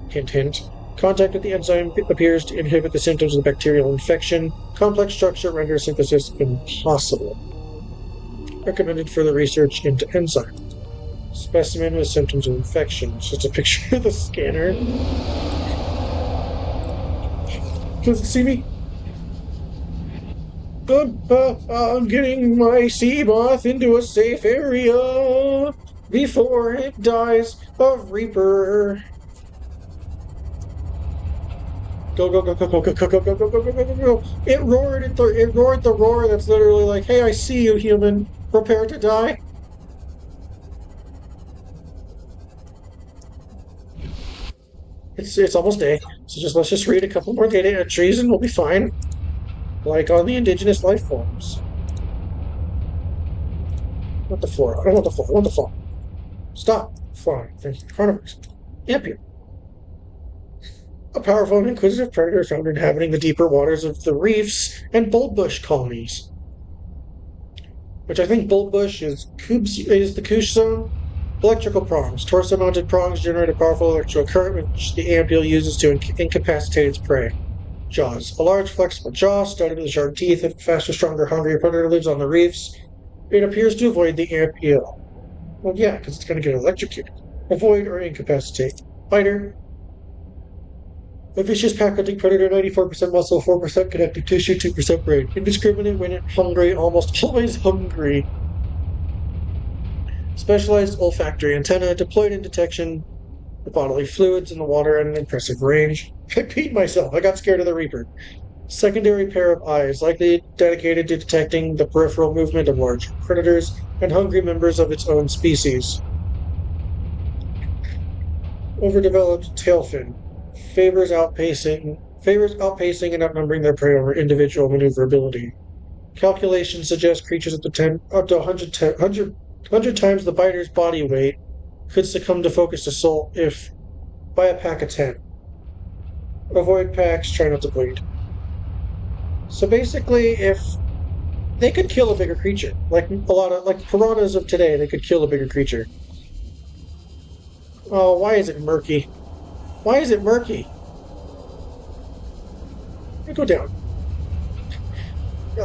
A: Hint, hint. Contact with the enzyme appears to inhibit the symptoms of the bacterial infection. Complex structure renders synthesis impossible. Recommended further research into enzyme. Specimen with symptoms of infection. It's just a picture of the scanner. Does it see me? I'm getting my seamoth into a safe area before it dies of Reaper. Go, go, go, go, go, go, go, go, go, go, go, go, go, go, go. It roared the roar that's literally like, hey, I see you, human. Prepare to die. It's almost day, so let's just read a couple more data entries and we'll be fine. Like on the indigenous life forms. Not the flora. I don't want the flora. I want the fauna. Stop. Flying. Thank you. Carnivores. Ampium. A powerful and inquisitive predator found inhabiting the deeper waters of the reefs and bulbbush colonies. Which I think bulbbush is the Koosh zone. Electrical prongs. Torso-mounted prongs generate a powerful electrical current which the ampule uses to incapacitate its prey. Jaws. A large, flexible jaw, studded with sharp teeth. If a faster, stronger, hungrier predator lives on the reefs, it appears to avoid the ampule. Well, yeah, because it's going to get electrocuted. Avoid or incapacitate. Biter. A vicious pack-hunting predator, 94% muscle, 4% connective tissue, 2% brain. Indiscriminate when hungry, almost always hungry. Specialized olfactory antenna, deployed in detection of bodily fluids in the water at an impressive range. I peed myself. I got scared of the Reaper. Secondary pair of eyes, likely dedicated to detecting the peripheral movement of large predators and hungry members of its own species. Overdeveloped tail fin. Favors outpacing and outnumbering their prey over individual maneuverability. Calculations suggest creatures up to 100 times the biter's body weight could succumb to focused assault if by a pack of 10. Avoid packs, try not to bleed. So basically, if they could kill a bigger creature, like piranhas of today, they could kill a bigger creature. Oh, why is it murky? Why is it murky? Go down.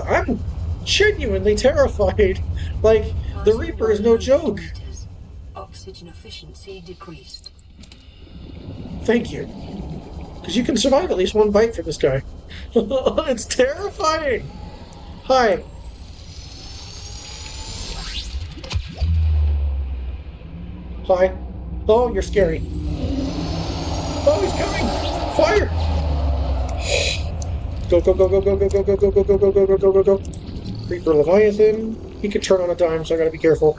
A: I'm genuinely terrified. Like, the Reaper is no joke.
B: Oxygen efficiency decreased.
A: Thank you. Because you can survive at least one bite from this guy. It's terrifying! Hi. Hi. Oh, you're scary. Oh, he's coming! Fire! Go, go, go, go, go, go, go, go, go, go, go, go, go, go, go, go, go. Reaper Leviathan. He could turn on a dime, so I gotta be careful.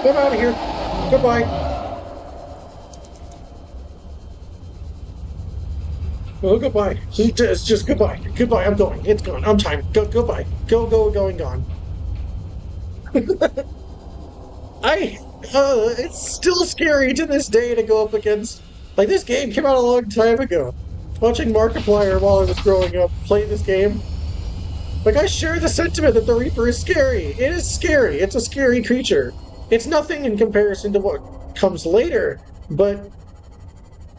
A: Get out of here. Goodbye. Oh, goodbye. It's just goodbye. Goodbye, I'm going. It's gone. I'm time. Goodbye. Going, gone. It's still scary to this day to go up against... Like, this game came out a long time ago. Watching Markiplier while I was growing up play this game. Like, I share the sentiment that the Reaper is scary. It is scary. It's a scary creature. It's nothing in comparison to what comes later, but...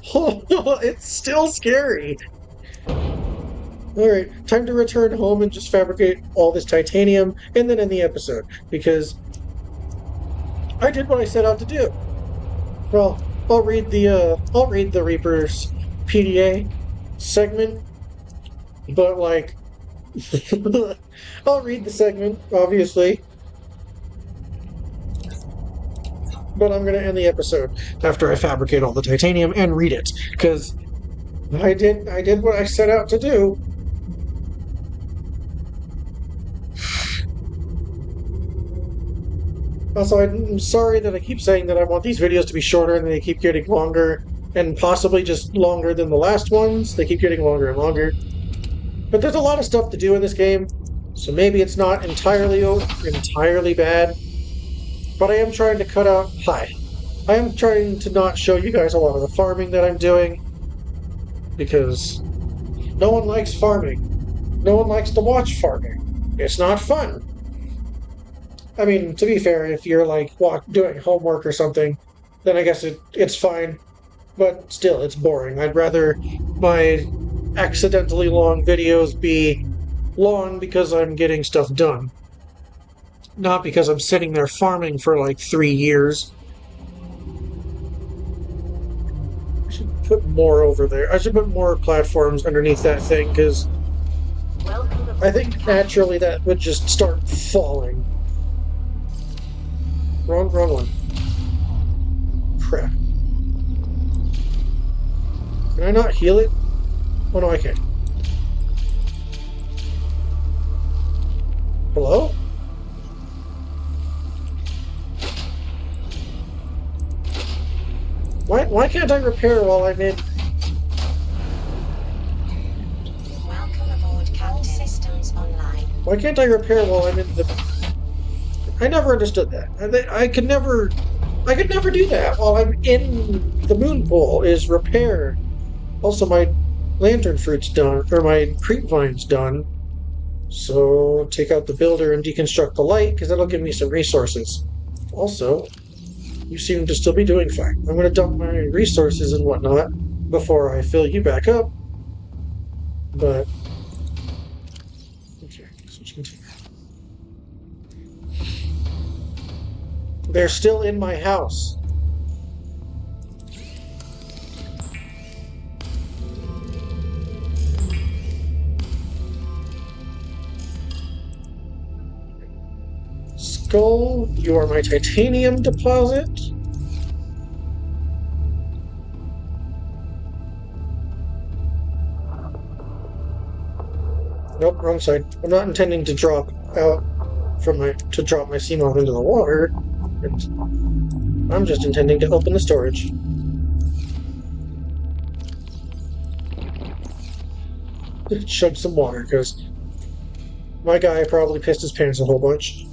A: it's still scary. Alright, time to return home and just fabricate all this titanium, and then end the episode, because I did what I set out to do. Well, I'll read the Reaper's PDA segment, but like, I'll read the segment, obviously, but I'm gonna end the episode after I fabricate all the titanium and read it, because I did what I set out to do. Also, I'm sorry that I keep saying that I want these videos to be shorter and they keep getting longer, and possibly just longer than the last ones. They keep getting longer and longer. But there's a lot of stuff to do in this game, so maybe it's not entirely bad. But I am trying to cut out... I am trying to not show you guys a lot of the farming that I'm doing, because no one likes farming. No one likes to watch farming. It's not fun. I mean, to be fair, if you're like doing homework or something, then I guess it's fine. But still, it's boring. I'd rather my accidentally long videos be long because I'm getting stuff done. Not because I'm sitting there farming for like 3 years. I should put more over there. I should put more platforms underneath that thing, because I think naturally that would just start falling. Wrong one. Crap. Can I not heal it? Oh no, I can't. Hello? Why can't I repair while I'm in?
G: Welcome aboard, Captain. All systems online.
A: Why can't I repair while I'm in the... I never understood that. I could never I could never do that while I'm in the moon pool, is repair. Also, my lantern fruit's done, or my creep vine's done. So take out the builder and deconstruct the light, because that'll give me some resources. Also, you seem to still be doing fine. I'm going to dump my resources and whatnot before I fill you back up. But, okay, switch container. They're still in my house. Skull, you are my titanium deposit. Nope, wrong side. I'm not intending to drop out to drop my seamoth into the water. I'm just intending to open the storage. Chug some water, because my guy probably pissed his pants a whole bunch.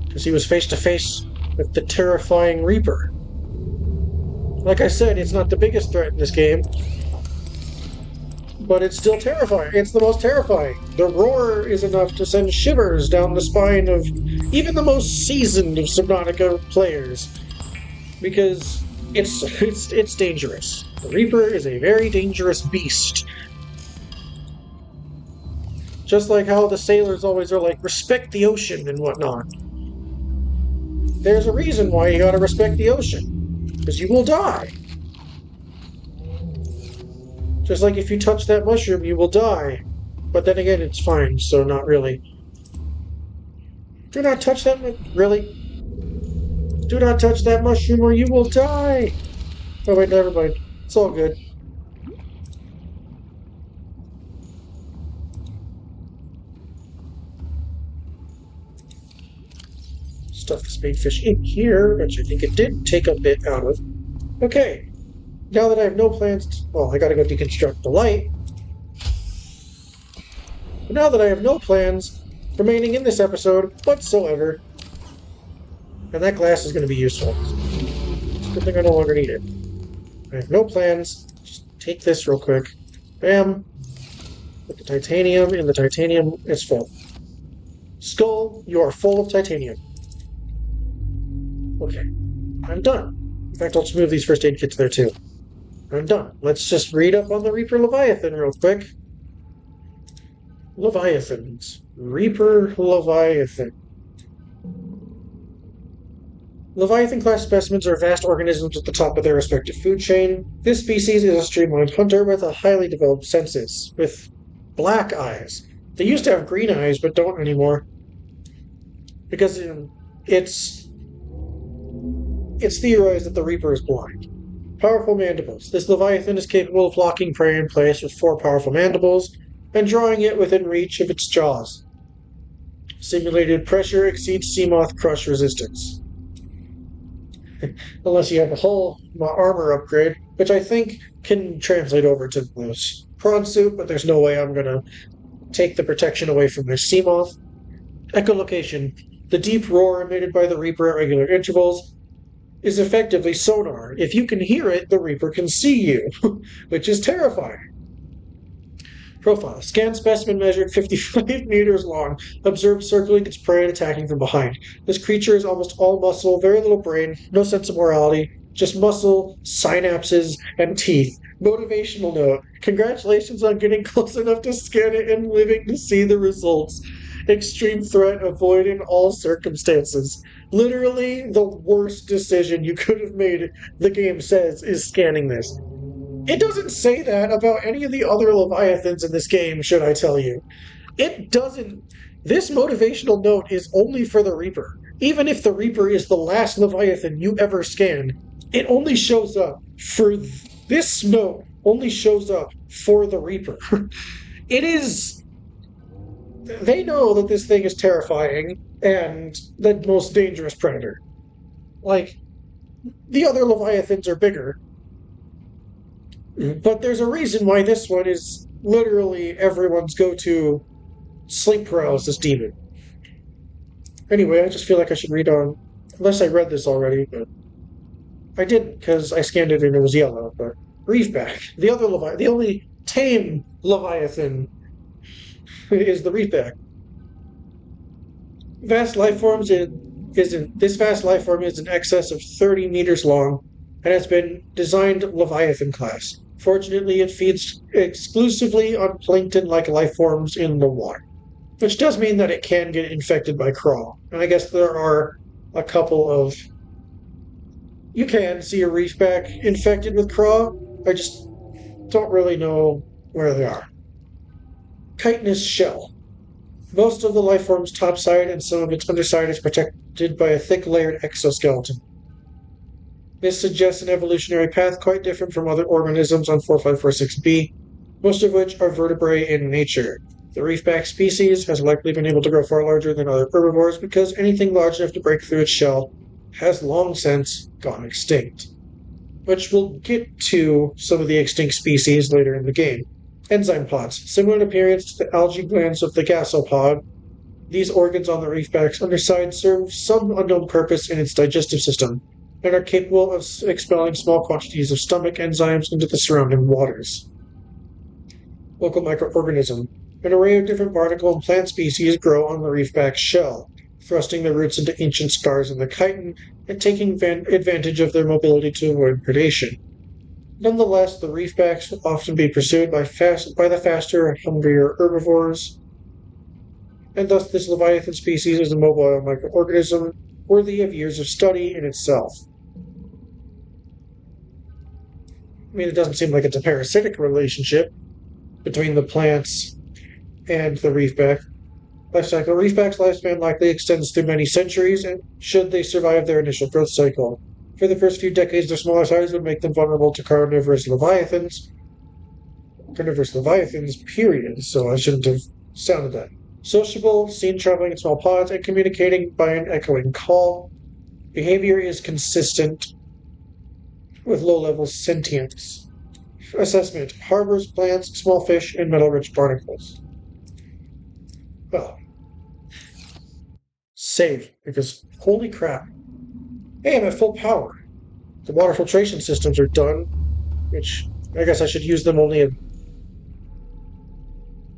A: Because he was face to face with the terrifying Reaper. Like I said, it's not the biggest threat in this game, but it's still terrifying. It's the most terrifying. The roar is enough to send shivers down the spine of even the most seasoned of Subnautica players, because it's dangerous. The Reaper is a very dangerous beast. Just like how the sailors always are like, respect the ocean and whatnot. There's a reason why you gotta respect the ocean, because you will die. Just like if you touch that mushroom, you will die. But then again, it's fine, so not really. Do not touch that really? Do not touch that mushroom or you will die! Oh wait, never mind. It's all good. Stuff the spadefish in here, which I think it did take a bit out of. Okay. Now that I have no plans to... Well, I gotta go deconstruct the light. But now that I have no plans remaining in this episode whatsoever, and that glass is going to be useful. It's a good thing I no longer need it. I have no plans. Just take this real quick. Bam. Put the titanium in the titanium. It's full. Skull, you are full of titanium. Okay. I'm done. In fact, I'll just move these first aid kits there too. I'm done. Let's just read up on the Reaper Leviathan real quick. Leviathans. Reaper Leviathan. Leviathan-class specimens are vast organisms at the top of their respective food chain. This species is a streamlined hunter with a highly developed senses, with black eyes. They used to have green eyes, but don't anymore. Because it's theorized that the Reaper is blind. Powerful mandibles. This Leviathan is capable of locking prey in place with 4 powerful mandibles, and drawing it within reach of its jaws. Simulated pressure exceeds seamoth crush resistance. Unless you have a whole armor upgrade, which I think can translate over to this prawn suit, but there's no way I'm going to take the protection away from this seamoth. Echolocation. The deep roar emitted by the Reaper at regular intervals is effectively sonar. If you can hear it, the Reaper can see you, which is terrifying. Profile. Scan specimen measured 55 meters long, observed circling its prey and attacking from behind. This creature is almost all muscle, very little brain, no sense of morality, just muscle, synapses, and teeth. Motivational note. Congratulations on getting close enough to scan it and living to see the results. Extreme threat, avoid in all circumstances. Literally, the worst decision you could have made, the game says, is scanning this. It doesn't say that about any of the other Leviathans in this game, should I tell you. It doesn't. This motivational note is only for the Reaper. Even if the Reaper is the last Leviathan you ever scan, it only shows up for... This note only shows up for the Reaper. It is... They know that this thing is terrifying and the most dangerous predator. Like, the other Leviathans are bigger, but there's a reason why this one is literally everyone's go-to sleep paralysis demon. Anyway, I just feel like I should read on unless I read this already, but I didn't because I scanned it and it was yellow. But reefback, the only tame leviathan is the reefback. Vast life forms this vast life form is in excess of 30 meters long and has been designed Leviathan class. Fortunately, it feeds exclusively on plankton-like life forms in the water, which does mean that it can get infected by crawl. And I guess there are a couple of you can see a reefback infected with craw. I just don't really know where they are. Chitinous shell. Most of the life form's topside and some of its underside is protected by a thick layered exoskeleton. This suggests an evolutionary path quite different from other organisms on 4546b, most of which are vertebrae in nature. The reefback species has likely been able to grow far larger than other herbivores because anything large enough to break through its shell has long since gone extinct. Which we'll get to some of the extinct species later in the game. Enzyme pods. Similar in appearance to the algae glands of the gasopod, these organs on the reefback's underside serve some unknown purpose in its digestive system and are capable of expelling small quantities of stomach enzymes into the surrounding waters. Local microorganism. An array of different barnacle and plant species grow on the reefback's shell, thrusting their roots into ancient scars in the chitin and taking advantage of their mobility to avoid predation. Nonetheless, the reefbacks will often be pursued by the faster and hungrier herbivores, and thus this leviathan species is a mobile microorganism worthy of years of study in itself. I mean, it doesn't seem like it's a parasitic relationship between the plants and the reefback. Life cycle. Reefback's lifespan likely extends through many centuries, and should they survive their initial growth cycle. For the first few decades, their smaller size would make them vulnerable to carnivorous leviathans. Carnivorous leviathans, period. So I shouldn't have sounded that. Sociable, seen traveling in small pods, and communicating by an echoing call. Behavior is consistent with low-level sentience. Assessment. Harbors plants, small fish, and metal-rich barnacles. Well, save, because holy crap. Hey, I'm at full power. The water filtration systems are done, which I guess I should use them only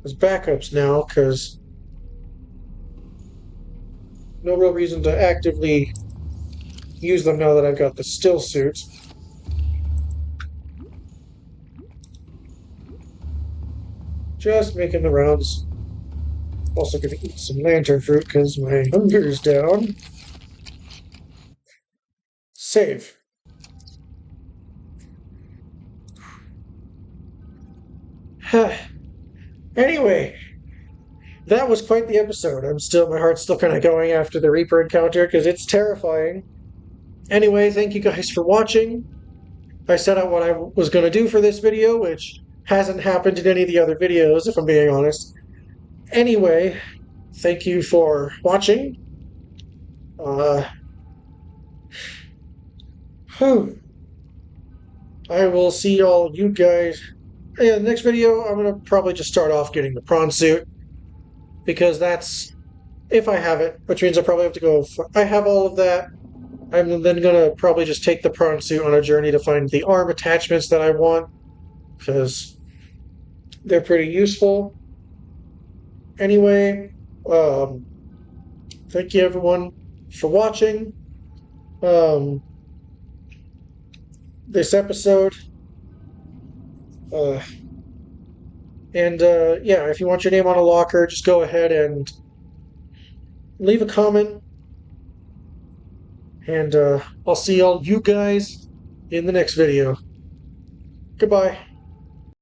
A: as backups now, because no real reason to actively use them now that I've got the still suit. Just making the rounds. Also going to eat some lantern fruit because my hunger's down. Save. Anyway, that was quite the episode. My heart's still kind of going after the Reaper encounter because it's terrifying. Anyway, thank you guys for watching. I set out what I was going to do for this video, which hasn't happened in any of the other videos, if I'm being honest. Anyway, thank you for watching. I will see you guys. Yeah, the next video, I'm going to probably just start off getting the prawn suit, because that's, if I have it, which means I probably have to go, I have all of that. I'm then going to probably just take the prawn suit on a journey to find the arm attachments that I want, because they're pretty useful. Anyway, thank you everyone for watching this episode. Yeah, if you want your name on a locker, just go ahead and leave a comment. And I'll see you guys in the next video. Goodbye.